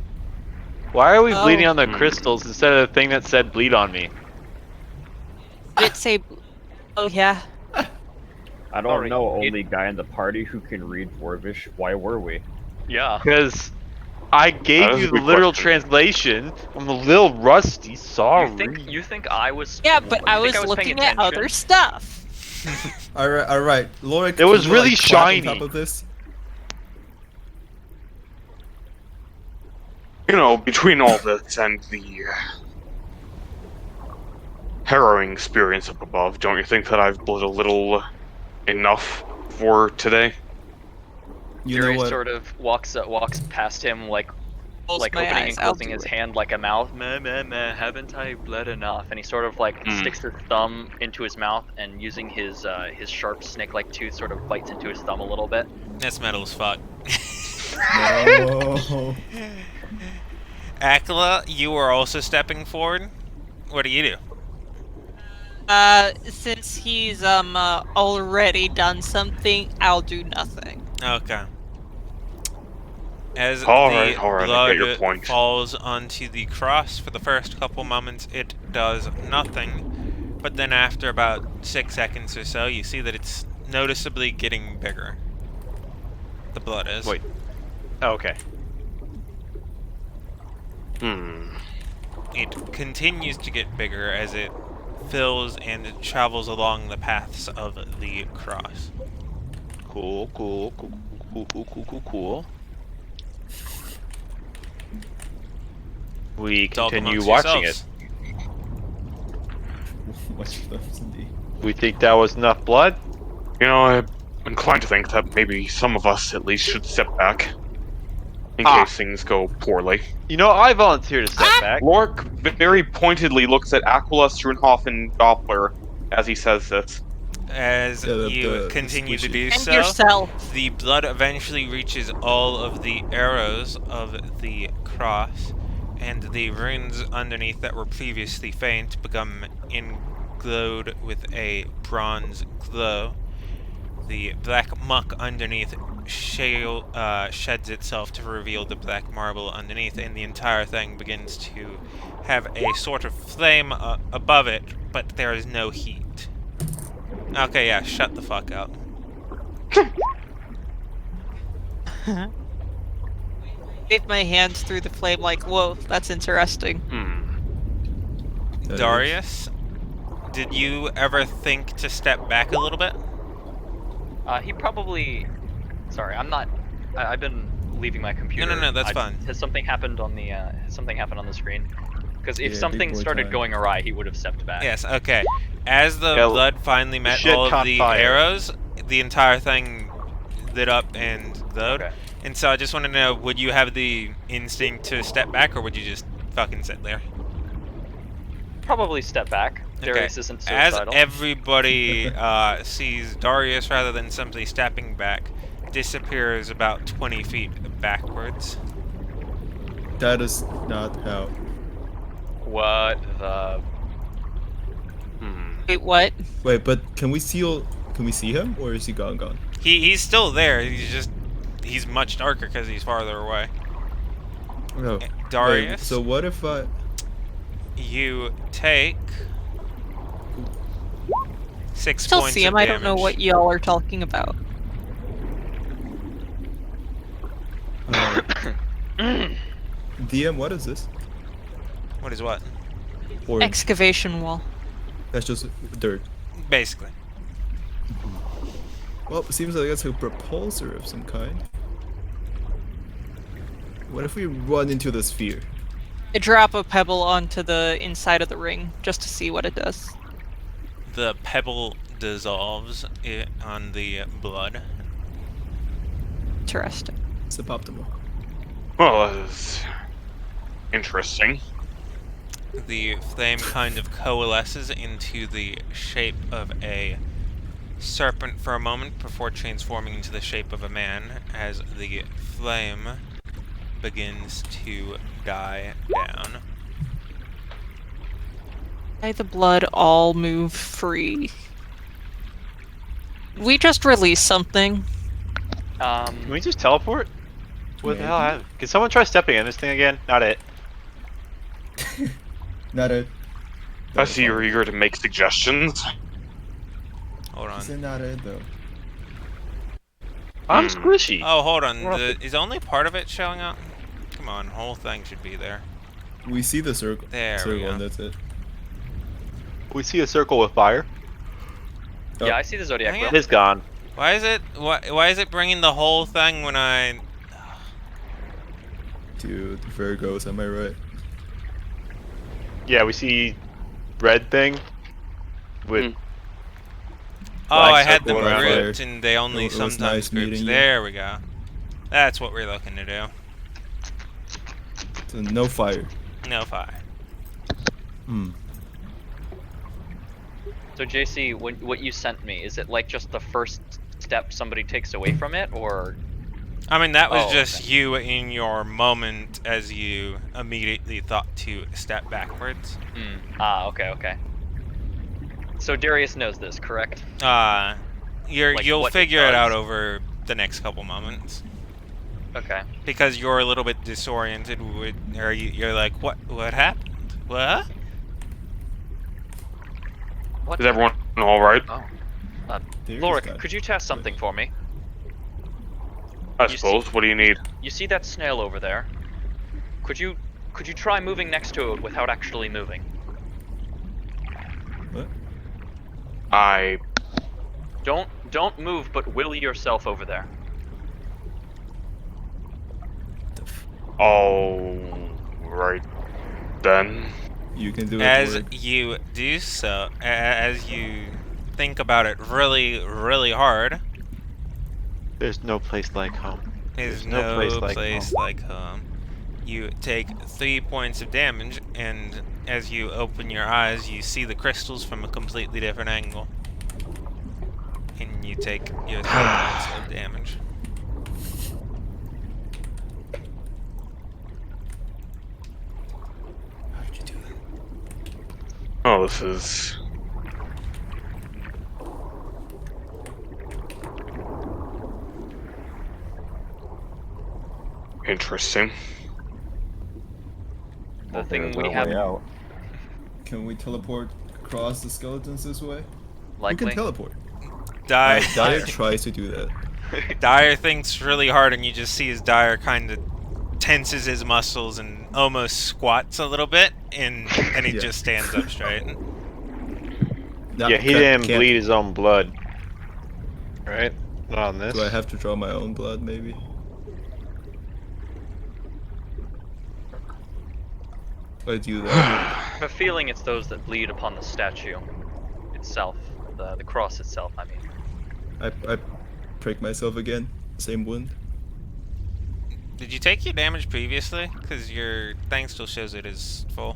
Why are we
Oh.
bleeding on the crystals instead of the thing that said bleed on me?
Did it say... Oh, yeah.
I don't
Sorry,
know,
it-
only guy in the party who can read Dwarvish. Why were we?
Yeah.
Because I
That
gave
is
you
a
the
good
literal
question.
translation. I'm a little rusty, sorry.
You think I was?
Yeah, but I
you
was
think paying
looking at
attention?
other stuff.
Alright. Lorik,
It was
can you,
really
like, clap on
shiny.
top of this?
You know, between all this and the harrowing experience up above, don't you think that I've bled a little enough for today?
You know
Darius
what?
sort of walks past him, like
Close my
opening
eyes,
and
I'll
closing
do
his
it.
hand like a mouth. Meh, meh, meh, haven't I bled enough? And he sort of like sticks his thumb into his mouth, and using his sharp snake-like tooth, sort of bites into his thumb a little bit.
That's metal as fuck.
No.
Akela, you are also stepping forward. What do you do?
Since he's, already done something, I'll do nothing.
Okay. As
Alright,
the
I get your
blood
point.
falls onto the cross for the first couple moments, it does nothing. But then after about 6 seconds or so, you see that it's noticeably getting bigger. The blood is.
Wait. Oh, okay.
It continues to get bigger as it fills and travels along the paths of the cross.
Cool. We
Talk
continue
amongst
watching
yourselves.
What's those indeed?
it. We think that was enough blood?
You know, I'm inclined to think that maybe some of us at least should step back. In case things go poorly.
You know, I volunteer to step back.
Lork very pointedly looks at Aquila, Strunhoff, and Doppler as he says this.
As
Yeah,
you
the
continue to
squishy.
do
And
so,
yourself.
the blood eventually reaches all of the arrows of the cross, and the runes underneath that were previously faint become glowed with a bronze glow. The black muck underneath sheds itself to reveal the black marble underneath, and the entire thing begins to have a sort of flame above it, but there is no heat. Okay, yeah, shut the fuck up.
Wave my hands through the flame like, whoa, that's interesting.
Darius, did you ever think to step back a little bit?
He probably. Sorry, I'm not. I've been leaving my computer.
No, that's fine.
Has something happened on the? Has something happened on the screen? Because if
Yeah,
something
big boy
started
time.
going awry, he would have stepped back.
Yes, okay. As the
Yeah,
blood finally met
shit
all of
caught
the
fire.
arrows, the entire thing lit up and glowed.
Okay.
And so I just want to know, would you have the instinct to step back, or would you just fucking sit there?
Probably step back.
Okay.
Darius isn't
As
suicidal.
everybody sees Darius, rather than simply stepping back, disappears about 20 feet backwards.
That is not how.
What the?
Wait, what?
Wait, but can we see him, or is he gone?
He's still there. He's much darker because he's farther away.
Oh.
Darius,
Wait, so what if I?
you take 6
Still
points
see him.
of
I
damage.
don't know what y'all are talking about.
DM, what is this?
What is what?
Or
Excavation wall.
that's just dirt.
Basically.
Well, it seems like that's a propulsor of some kind. What if we run into the sphere?
I drop a pebble onto the inside of the ring just to see what it does.
The pebble dissolves on the blood.
Interesting.
Suboptimal.
Well, that is interesting.
The flame kind of coalesces into the shape of a serpent for a moment before transforming into the shape of a man as the flame begins to die down.
May the blood all move free. We just released something.
Can we just teleport? What the hell
Maybe.
happened? Can someone try stepping in this thing again? Not it.
Not it.
I see you're eager to make suggestions.
Hold
Is
on.
it not it though?
I'm squishy.
Oh, hold on.
What
Is only part of it showing up? Come on, whole thing should be there.
We see the circle.
There we
circle,
go.
and that's it.
We see a circle with fire.
Yeah, I see the zodiac
Hang
wheel.
on.
It's gone.
Why is it bringing the whole thing when I...
Dude, Virgos, am I right?
Yeah, we see red thing with
Oh,
Black
I had
circle
them
and a fire.
grouped and they only
It was
sometimes
nice
groups.
meeting you.
There we go. That's what we're looking to do.
So no fire.
No fire.
Hmm.
So JC, what you sent me, is it like just the first step somebody takes away from it, or?
I mean, that was
Oh,
just
okay.
you in your moment as you immediately thought to step backwards.
Okay. So Darius knows this, correct?
Like, you'll
what it
figure it out
does.
over the next couple moments.
Okay.
Because you're a little bit disoriented, or you're like, what happened? What?
What?
Is everyone all right?
Oh.
There's
Lorik,
that.
could you test something for me?
I
You see-
suppose. What do you need?
You see that snail over there? Could you try moving next to it without actually moving?
What?
I.
Don't move, but will yourself over there.
All right then.
You can do it.
As
Word.
you do so, as you think about it really, really hard,
there's no place like home.
there's
no
no
place like
place
home.
like home. You take 3 points of damage, and as you open your eyes, you see the crystals from a completely different angle. And you take your 3 points of damage.
How'd you do that?
Oh, this is. Interesting.
The thing
There's
we
no
have
way out.
Can we teleport across the skeletons this way?
likely.
We can teleport.
Die.
Dyer tries to do that.
Dyer thinks really hard, and you just see his Dyer kind of tenses his muscles and almost squats a little bit, and then he
Yeah.
just stands up straight.
Nah,
Yeah, he didn't
can't.
bleed his own blood. Right? Not on this.
Do I have to draw my own blood, maybe? I do that.
I have a feeling it's those that bleed upon the statue itself, the cross itself. I mean,
I prick myself again. Same wound.
Did you take your damage previously? Because your thing still shows it is full.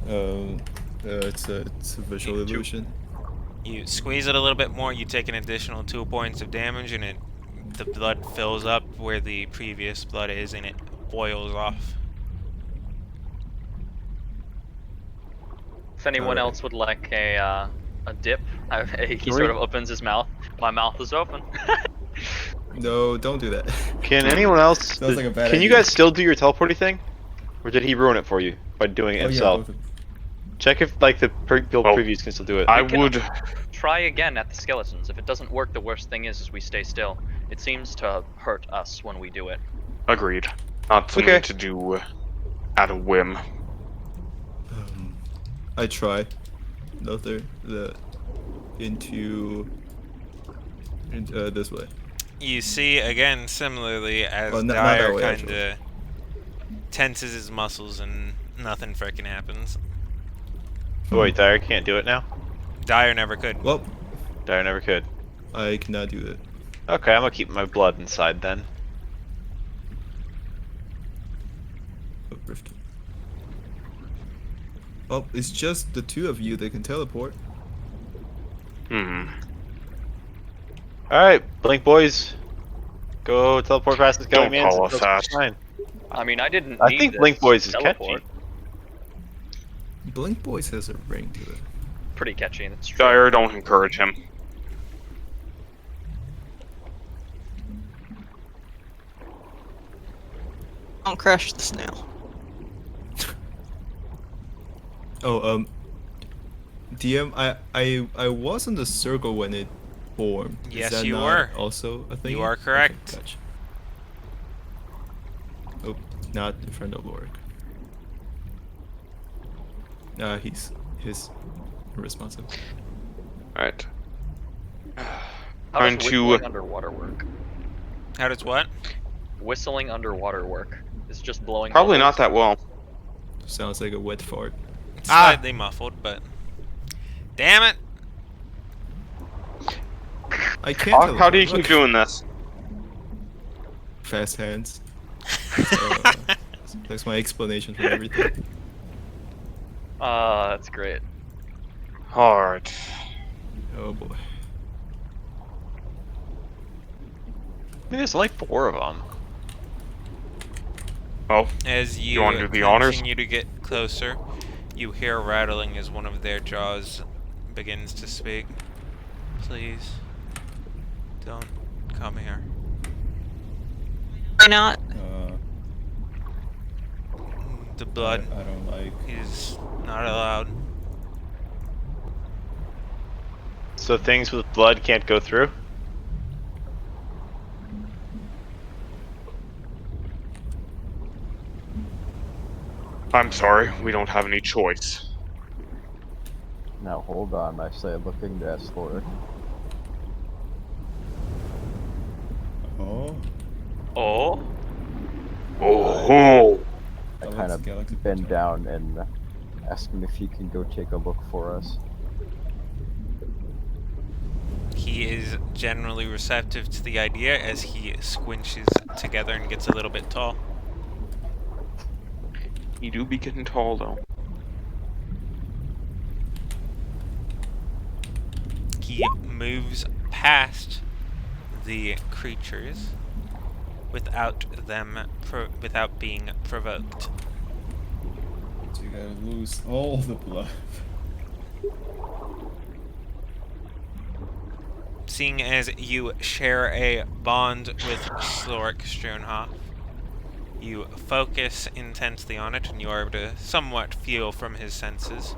It's a visual
Need two.
illusion.
You squeeze it a little bit more, you take an additional 2 points of damage, and the blood fills up where the previous blood is, and it boils off.
if anyone
Alright.
else would like a dip, he
Can
sort
we-
of opens his mouth. My mouth is open.
No, don't do that.
Can anyone else?
Sounds like a bad
Can you
idea.
guys still do your teleporting thing? Or did he ruin it for you by doing it
Oh, yeah,
himself?
both of-
Check if like the guild
Well,
previews can still do it.
I
can-
would.
Try again at the skeletons. If it doesn't work, the worst thing is we stay still. It seems to hurt us when we do it.
Agreed. Not something
Okay.
to do at a whim.
I try. Another into this way.
You see, again, similarly, as
Well, not
Dyer
that way,
kind
actually.
of tenses his muscles and nothing frickin' happens.
Oh, wait, Dyer can't do it now?
Dyer never could.
Well,
Dyer never could.
I cannot do that.
Okay, I'm gonna keep my blood inside then.
Oh, rift. Well, it's just the two of you that can teleport.
Hmm.
Alright, Blink boys. Go teleport past the
Don't
skeleton.
call us that.
Fine.
I mean, I didn't.
I
need
think
this
Blink boys is
teleport.
catchy.
Blink Boys has a ring to it.
Pretty catchy. That's true.
Dyer, don't encourage him.
Don't crush the snail.
Oh, DM, I was in the circle when it formed. Is
Yes,
that
you
not
were.
Also a thing.
You are correct.
Okay, gotcha. Oh, not in front of Lorik. He's irresponsible.
Alright.
How
Trying
does
to-
whistling underwater work?
How does what?
Whistling underwater work? Is it just blowing?
Probably not
bubbles?
that well.
Sounds like a wet fart.
It's slightly muffled, but... Damn it!
I can't.
How do you
teleport.
keep doing this?
Fast hands. So, that's my explanation for everything.
That's great.
Alright.
Oh boy.
I mean, there's like 4 of them.
Oh,
As you
wanna do the honors?
continue to get closer, you hear rattling as one of their jaws begins to speak. Please, don't come here.
Why not?
The blood
I don't like.
is not allowed.
So things with blood can't go through?
I'm sorry, we don't have any choice.
Now hold on, I say looking to Lorik.
Oh.
Oh,
Oh,
I kind of bend down and ask him if he can go take a look for us.
He is generally receptive to the idea as he squinches together and gets a little bit tall.
he do be getting tall though.
He moves past the creatures without being provoked.
So you gotta lose all the blood.
Seeing as you share a bond with Slorik Struenhoff, you focus intensely on it, and you are able to somewhat feel from his senses,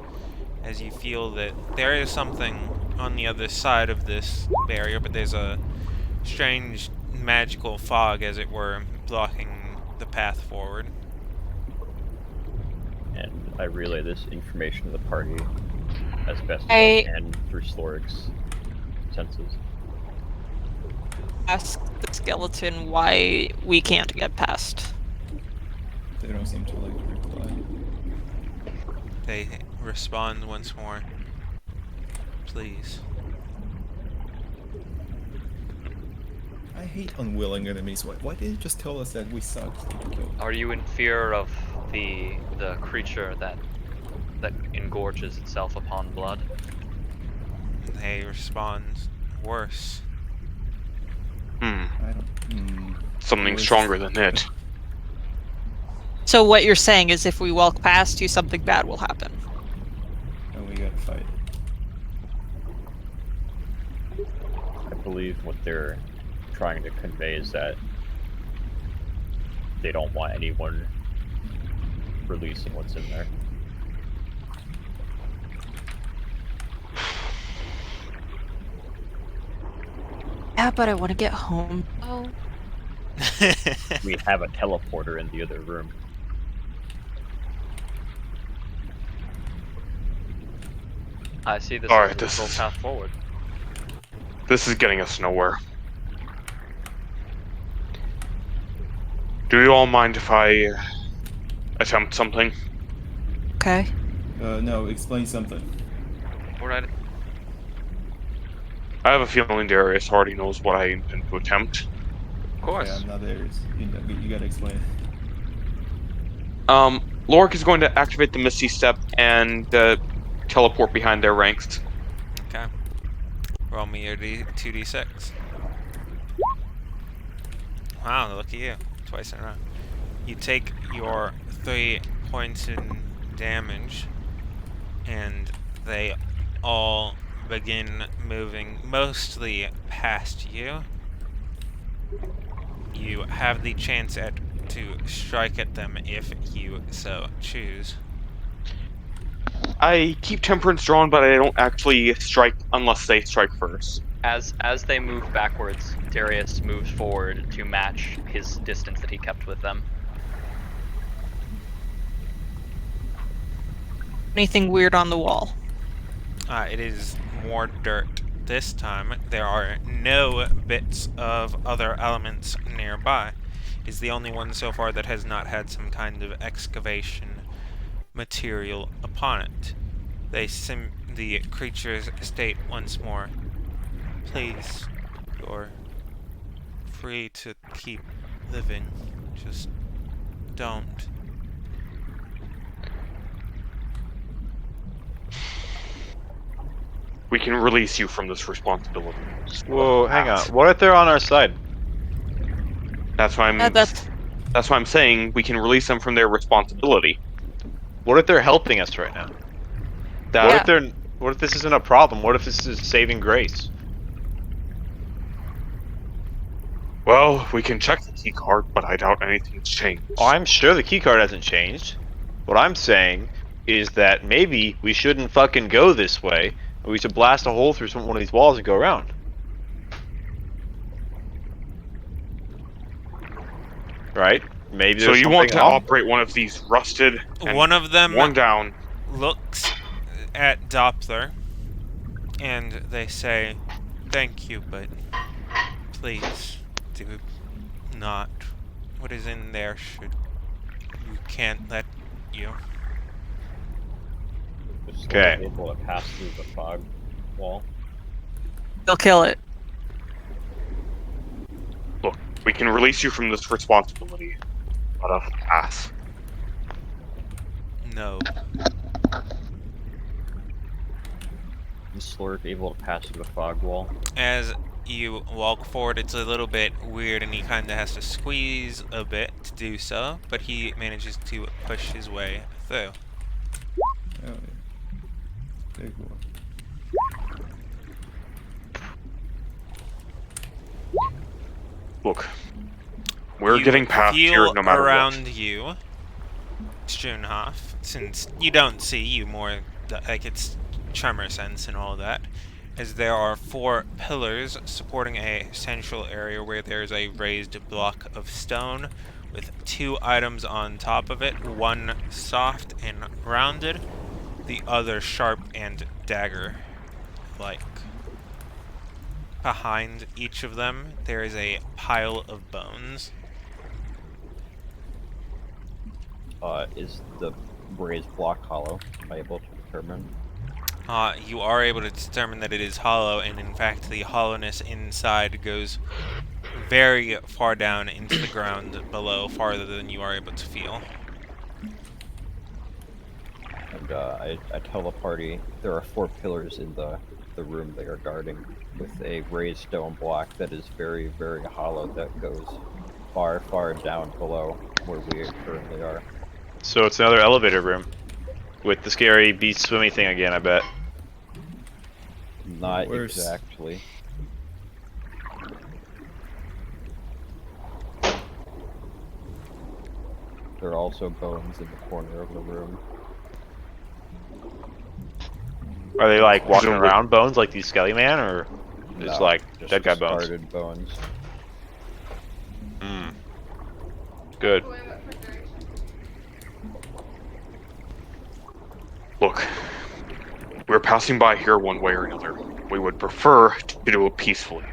as you feel that there is something on the other side of this barrier, but there's a strange magical fog, as it were, blocking the path forward.
And I relay this information to the party as best as
I-
I can through Sloric's senses.
Ask the skeleton why we can't get past.
They don't seem to like to reply.
They respond once more. Please.
I hate unwilling enemies. Why did you just tell us that we sucked?
Are you in fear of the creature that engorges itself upon blood?
They respond worse.
Hmm.
I don't.
Something
Worse.
stronger than it.
So what you're saying is if we walk past you, something bad will happen.
And we gotta fight.
I believe what they're trying to convey is that they don't want anyone releasing what's in there.
Yeah, but I want to get home. Oh.
We have a teleporter in the other room.
I see this
Alright,
as a
this
natural
is-
path forward.
This is getting us nowhere. Do you all mind if I attempt something?
Okay.
No, explain something.
Alright.
I have a feeling Darius already knows what I intend to attempt.
Of course.
Yeah, I'm not there. You gotta explain.
Lorik is going to activate the Misty Step and teleport behind their ranks.
Okay. Roll me your 2d6. Wow, look at you. Twice in a row. You take your 3 points in damage, and they all begin moving mostly past you. You have the chance to strike at them if you so choose.
I keep Temperance drawn, but I don't actually strike unless they strike first.
As they move backwards, Darius moves forward to match his distance that he kept with them.
Anything weird on the wall?
It is more dirt. This time, there are no bits of other elements nearby. It's the only one so far that has not had some kind of excavation material upon it. The creatures state once more, please, you're free to keep living. Just don't.
We can release you from this responsibility.
Whoa, hang on. What if they're on our side?
That's why
That's
That's why I'm saying we can release them from their responsibility.
What if they're helping us right now?
That
What if they're? What if this isn't a problem? What if this is saving grace?
Well, we can check the key card, but I doubt anything's changed.
Oh, I'm sure the keycard hasn't changed. What I'm saying is that maybe we shouldn't fucking go this way. We should blast a hole through one of these walls and go around. Right? Maybe
So
there's
you want to
something
operate one of these rusted and
One of them
worn down.
looks at Doppler, and they say, thank you, but please do not. What is in there we can't let you.
Is Sloric
Okay.
able to pass through the fog wall?
they'll kill it.
Look, we can release you from this responsibility. Let us pass.
No.
Is Sloric able to pass through the fog wall?
As you walk forward, it's a little bit weird, and he kind of has to squeeze a bit to do so, but he manages to push his way through.
Oh, yeah. Big one.
Look, we're
You
getting past
feel
here no matter
around
what.
you, Schoenhoff, since you don't see, you more like it's tremor sense and all that. as there are 4 pillars supporting a central area where there's a raised block of stone with 2 items on top of it, one soft and rounded, the other sharp and dagger-like. Behind each of them, there is a pile of bones.
Is the raised block hollow? Am I able to determine?
You are able to determine that it is hollow, and in fact the hollowness inside goes very far down into the ground below, farther than you are able to feel.
And I tell the party there are 4 pillars in the room they are guarding, with a raised stone block that is very, very hollow that goes far, far down below where we currently are.
So it's another elevator room with the scary beast swimming thing again, I bet.
Not
Worse.
exactly. There are also bones in the corner of the room.
Are they like walking
Presumably-
around bones like these Skelly Man, or it's
No,
like
just
dead guy bones?
discarded bones.
Hmm. Good.
Look, we're passing by here one way or another. We would prefer to do it peacefully.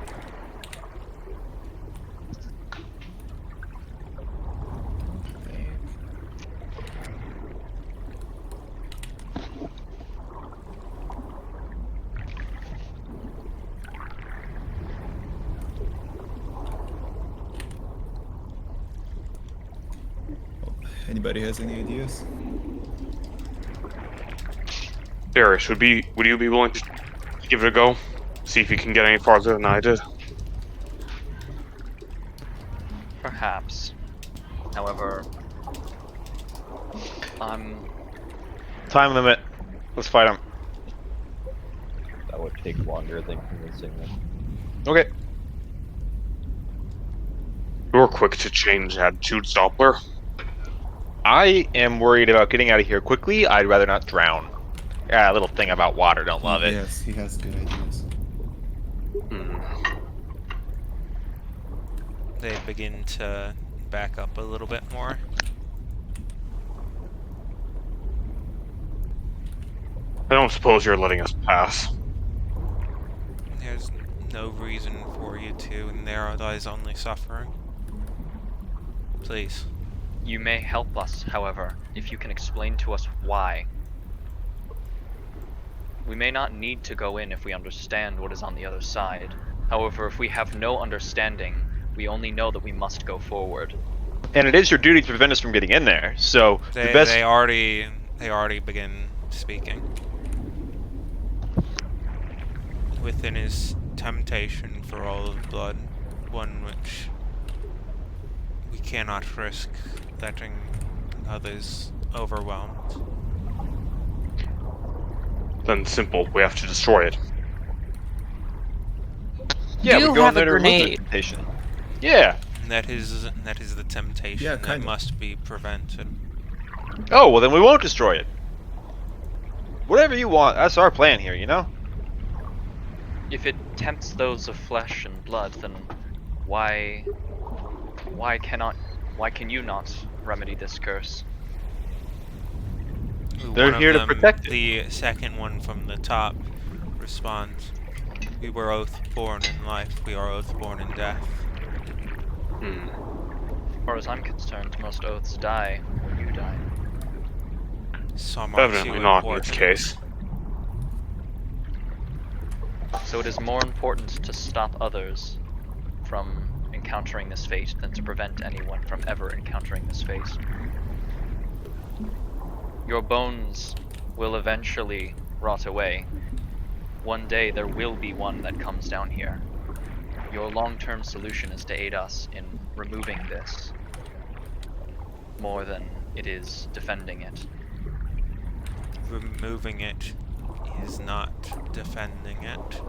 Anybody has any ideas?
Darius, would you be willing to give it a go? See if you can get any farther than I did?
Perhaps. However,
Time limit. Let's fight him.
That would take longer than convincing them.
Okay.
You're quick to change attitudes, Doppler.
I am worried about getting out of here quickly. I'd rather not drown. Yeah, a little thing about water. Don't love it.
Yes, he has good ideas.
They begin to back up a little bit more.
I don't suppose you're letting us pass.
There's no reason for you to, and there lies only suffering. Please.
you may help us, however, if you can explain to us why. We may not need to go in if we understand what is on the other side. However, if we have no understanding, we only know that we must go forward.
And it is your duty to prevent us from getting in there. So the best.
They already begin speaking. Within his temptation for all of blood, one which we cannot risk letting others overwhelmed.
Then simple, we have to destroy it.
Yeah,
You
we go
have
in
a
there to remove the
grenade.
temptation. Yeah.
And that is the temptation
Yeah,
that
kinda.
must be prevented.
Oh, well then we won't destroy it. Whatever you want. That's our plan here, you know?
If it tempts those of flesh and blood, then why can you not remedy this curse?
They're
One of
here to
them,
protect it.
The second one from the top responds, "We were both born in life, we are both born in death."
As far as I'm concerned, most oaths die when you die.
Some are
Evidently
too
not in this
important.
case.
So it is more important to stop others from encountering this fate than to prevent anyone from ever encountering this fate. Your bones will eventually rot away. One day there will be one that comes down here. Your long-term solution is to aid us in removing this, more than it is defending it.
Removing it is not defending it.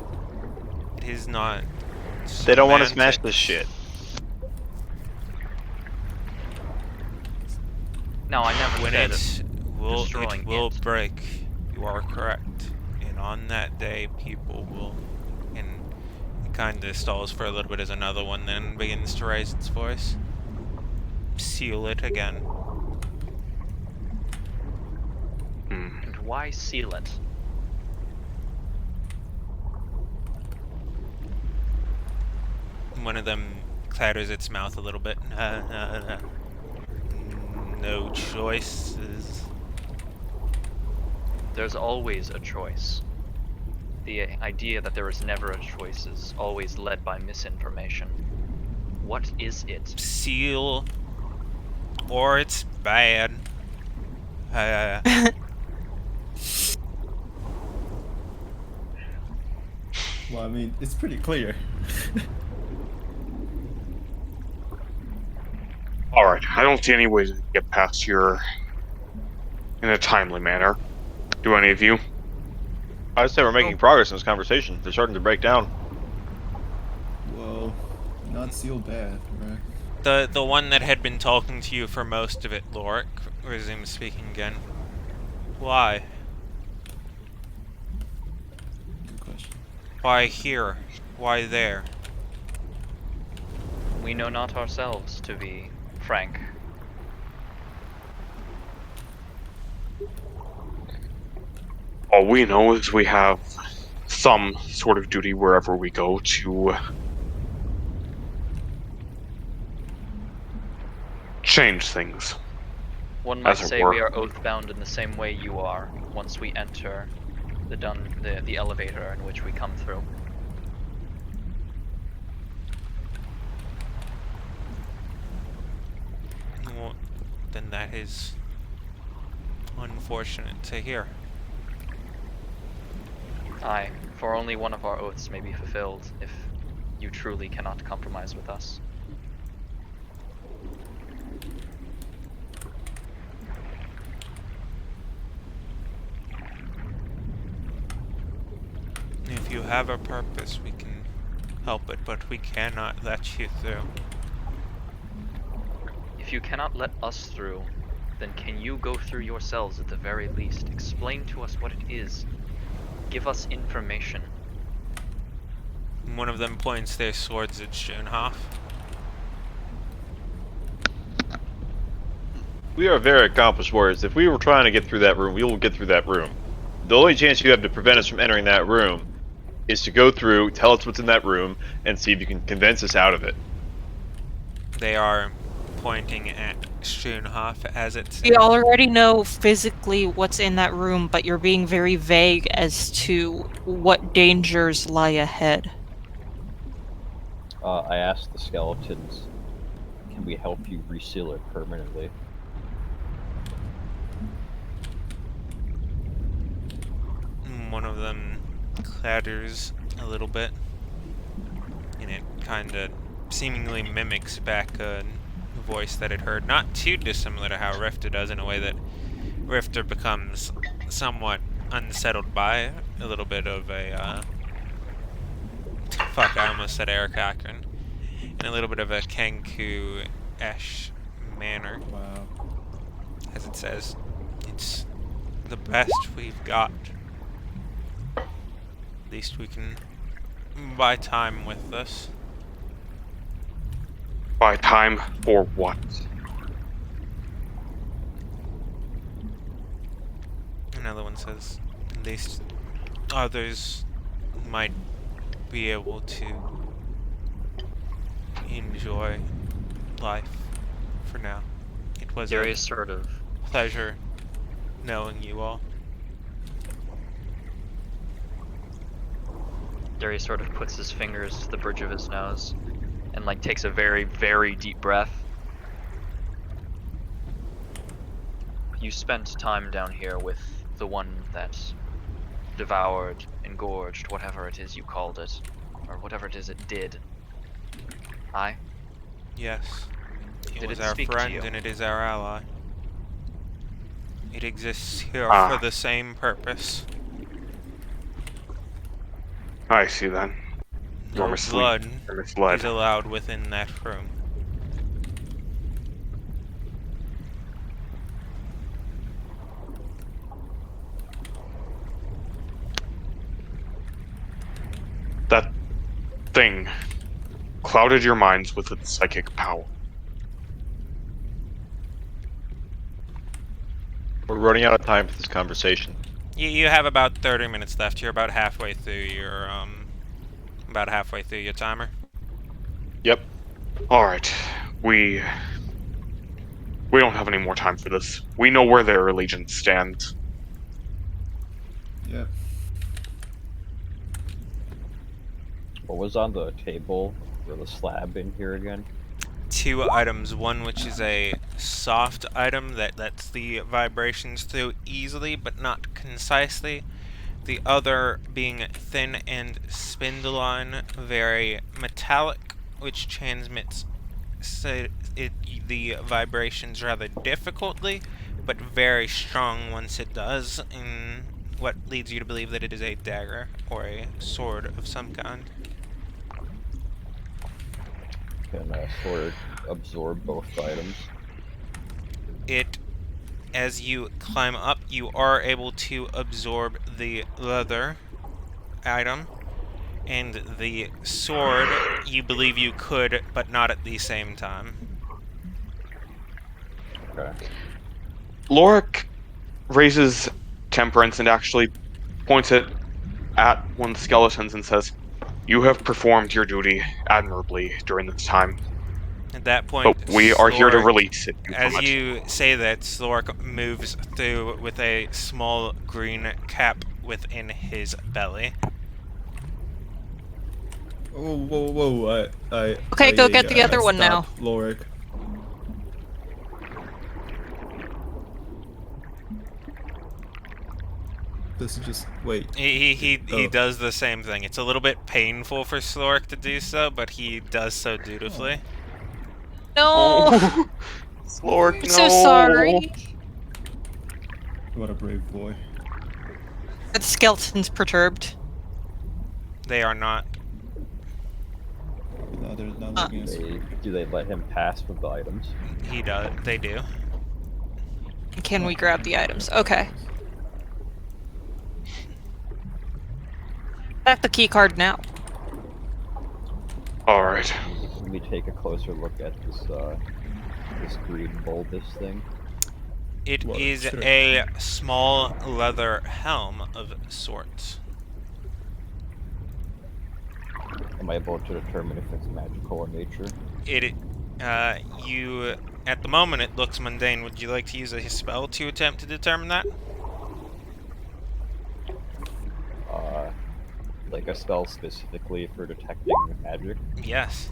It is not.
They don't want to smash
semantics.
this shit.
No, I never
When
said
it will
destroying
it will
it.
break. You are correct in on that day people will, and it kind of stalls for a little bit as another one then begins to raise its voice, seal it again.
And why seal it?
One of them clatters its mouth a little bit. No choices.
There's always a choice. The idea that there is never a choice is always led by misinformation. What is it?
Seal, or it's bad.
Well, I mean, it's pretty clear.
Alright, I don't see any way to get past here in a timely manner. Do any of you?
I'd say we're making progress in this conversation. They're starting to break down.
Well, not seal bad, right?
The one that had been talking to you for most of it, Lorik, resumes speaking again. Why?
Good question.
Why here? Why there?
We know not ourselves, to be frank.
All we know is we have some sort of duty wherever we go to change things.
One might
As it
say
were.
we are oath-bound in the same way you are, once we enter the elevator in which we come through.
Well, then that is unfortunate to hear.
Aye, for only one of our oaths may be fulfilled if you truly cannot compromise with us.
If you have a purpose, we can help it, but we cannot let you through.
If you cannot let us through, then can you go through yourselves at the very least? Explain to us what it is. Give us information.
One of them points their swords at Schoenhof.
We are very accomplished warriors. If we were trying to get through that room, we will get through that room. The only chance you have to prevent us from entering that room is to go through, tell us what's in that room, and see if you can convince us out of it.
They are pointing at Schoenhof as it
We already know physically what's in that room, but you're being very vague as to what dangers lie ahead.
I asked the skeletons, can we help you reseal it permanently?
One of them clatters a little bit, and it kind of seemingly mimics back a voice that it heard, not too dissimilar to how Rifter does, in a way that Rifter becomes somewhat unsettled by a little bit of a, fuck, I almost said Eric Akron, in a little bit of a Kenku-esh manner,
Wow.
as it says, it's the best we've got. At least we can buy time with this.
Buy time for what?
Another one says, at least others might be able to enjoy life for now. It was
Very
a
assertive.
pleasure knowing you all.
Darius sort of puts his fingers to the bridge of his nose and like takes a very, very deep breath. You spent time down here with the one that devoured, engorged, whatever it is you called it, or whatever it is it did. Aye?
Yes, it
Did
was
it
our
speak to
friend
you?
and it is our ally. It exists here
Ah.
for the same purpose.
I see then.
No
You're
blood
You're misled.
is allowed within that room.
thing clouded your minds with its psychic power.
We're running out of time for this conversation.
You have about 30 minutes left. You're about halfway through your timer.
Yep.
Alright, we don't have any more time for this. We know where their allegiance stands.
Yeah.
What was on the table or the slab in here again?
2 items. One which is a soft item that lets the vibrations through easily but not concisely. The other being thin and spindle-on, very metallic, which transmits the vibrations rather difficultly, but very strong once it does, in what leads you to believe that it is a dagger or a sword of some kind.
Can a sword absorb both items?
As you climb up, you are able to absorb the leather item, and the sword, you believe you could, but not at the same time.
Okay.
Lorik raises Temperance and actually points it at one of the skeletons and says, "You have performed your duty admirably during this time,
At that
but
point,
we are here to
Slork,
release it from
as
it."
you say that, Slork moves through with a small green cap within his belly.
Oh, whoa!
Okay, go get the other one now.
Lorik. This is just wait.
He does the same thing. It's a little bit painful for Slork to do so, but he does so dutifully.
No!
Oh, Slork,
I'm
no.
so sorry.
What a brave boy.
Are the skeletons perturbed?
They are not.
No, they're not looking at
Do they let him pass with the items?
They do.
Can we grab the items? Okay. Back the key card now.
Alright.
Let me take a closer look at this green bulbous thing.
It
What?
is
Sure.
a small leather helm of sorts.
Am I able to determine if it's magical in nature?
At the moment it looks mundane. Would you like to use a spell to attempt to determine that?
Like a spell specifically for detecting magic?
Yes.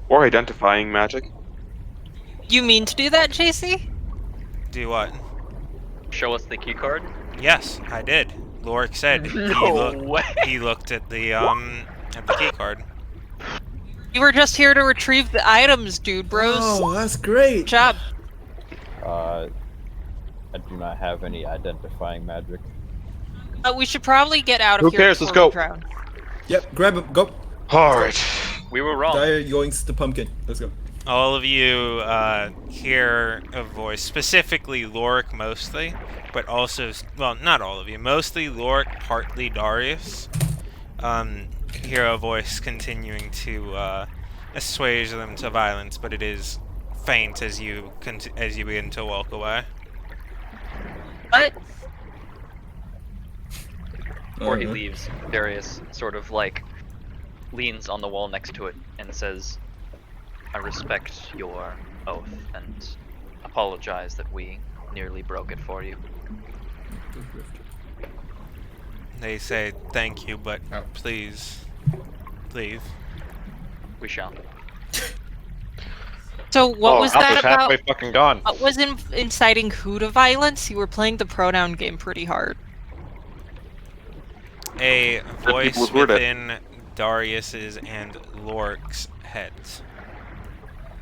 Or identifying magic.
You mean to do that, JC?
Do what?
Show us the key card.
Yes, I did. Lorik said
No way.
he looked at the key card.
You were just here to retrieve the items, dude, bros.
Oh, that's great.
Good job.
I do not have any identifying magic.
We should probably get out of
Who
here
cares? Let's
before we
go.
drown.
Yep, grab him. Go.
Alright.
We were wrong.
Dire yoinks the pumpkin. Let's go.
All of you hear a voice, specifically Lorik mostly, but also, well, not all of you, mostly Lorik, partly Darius. Hear a voice continuing to assuage them to violence, but it is faint as you begin to walk away.
What?
Before he
Uh-huh.
leaves, Darius sort of like leans on the wall next to it and says, "I respect your oath and apologize that we nearly broke it for you."
They say thank you, but
Oh.
please leave.
We shall.
So what was that
Alpha's
about?
halfway fucking gone.
What was inciting who to violence? You were playing the pronoun game pretty hard.
A voice
was worded.
within Darius's and Lorik's heads.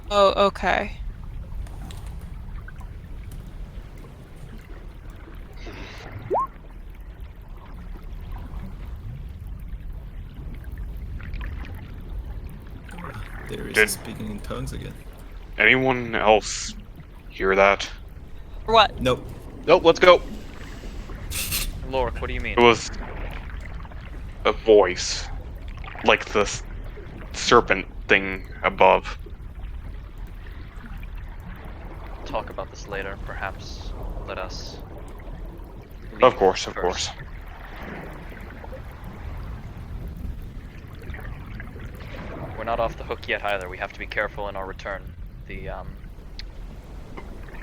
Oh, okay.
There
Did-
is speaking in tongues again.
Anyone else hear that?
For what?
Nope.
Nope, let's go.
Lorik, what do you mean?
It was a voice. Like the serpent thing above.
Talk about this later. Perhaps let us.
Of
leave
course, of
first.
course.
We're not off the hook yet either. We have to be careful in our return. The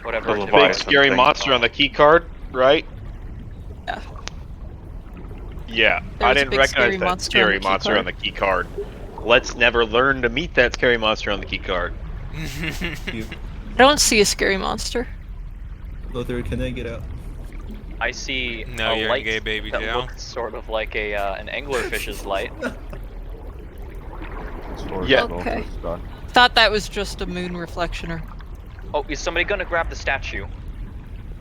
whatever.
The
it is.
Big
Leviathan
scary
thing.
monster on the key card, right?
Yeah.
Yeah,
There
I
was a
didn't
big
recognize
scary
that
monster on
scary
the key
monster
card.
on the key card. Let's never learn to meet that scary monster on the key card.
You,
I don't see a scary monster.
Lothar, can I get out?
I see
No,
a
you're in
light
gay baby
that
jail.
looks sort of like a an anglerfish's light.
Yeah.
Okay. Thought that was just a moon reflectioner.
Oh, is somebody gonna grab the statue?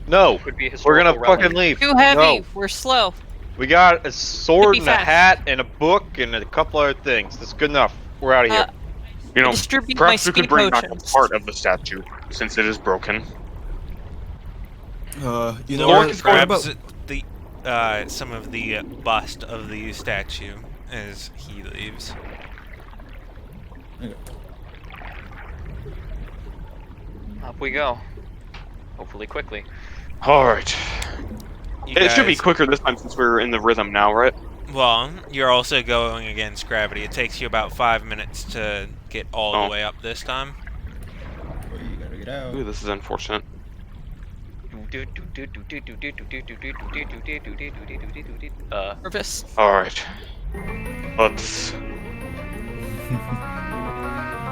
No,
Could be a
we're gonna
historical relic.
fucking leave.
Too heavy.
No,
We're slow.
we got a sword
be
and a
fast.
hat and a book and a couple other things. That's good enough. We're out of here.
You know,
Distribute my
perhaps we could
speed
bring back a
potions.
part of the statue, since it is broken.
You know
Lord
what?
is going
What
grabs
about
the some of the bust of the statue as he leaves.
Okay.
Up we go. Hopefully quickly.
Alright.
You
It should be
guys-
quicker this time since we're in the rhythm now, right?
Well, you're also going against gravity. It takes you about 5 minutes to get all
Oh.
the way up this time.
Where you gotta get out?
Ooh, this is unfortunate.
Nervous.
Alright. Let's...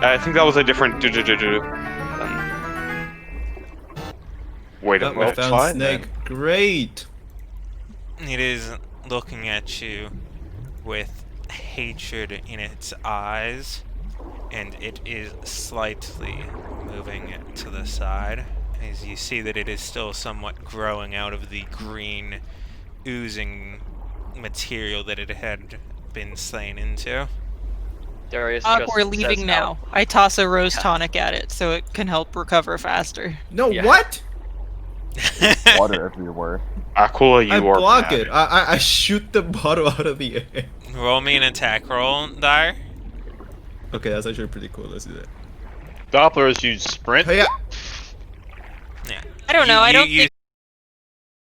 I think that was a different... Wait a
Oh, we
minute.
found
fine,
Snake. Great.
It is looking at you with hatred in its eyes, and it is slightly moving to the side as you see that it is still somewhat growing out of the green, oozing material that it had been slain into.
Darius
We're
just
leaving
says
now. I toss a rose tonic at it so it can help recover faster.
No,
Yeah.
what?
Water everywhere.
Aquila, you
I
are
block
mad.
it. I shoot the bottle out of the air.
Roll me an attack roll, Dyer.
Okay, that's actually pretty cool. Let's do that.
Dopplers use sprint.
Hey,
I don't know. I don't
You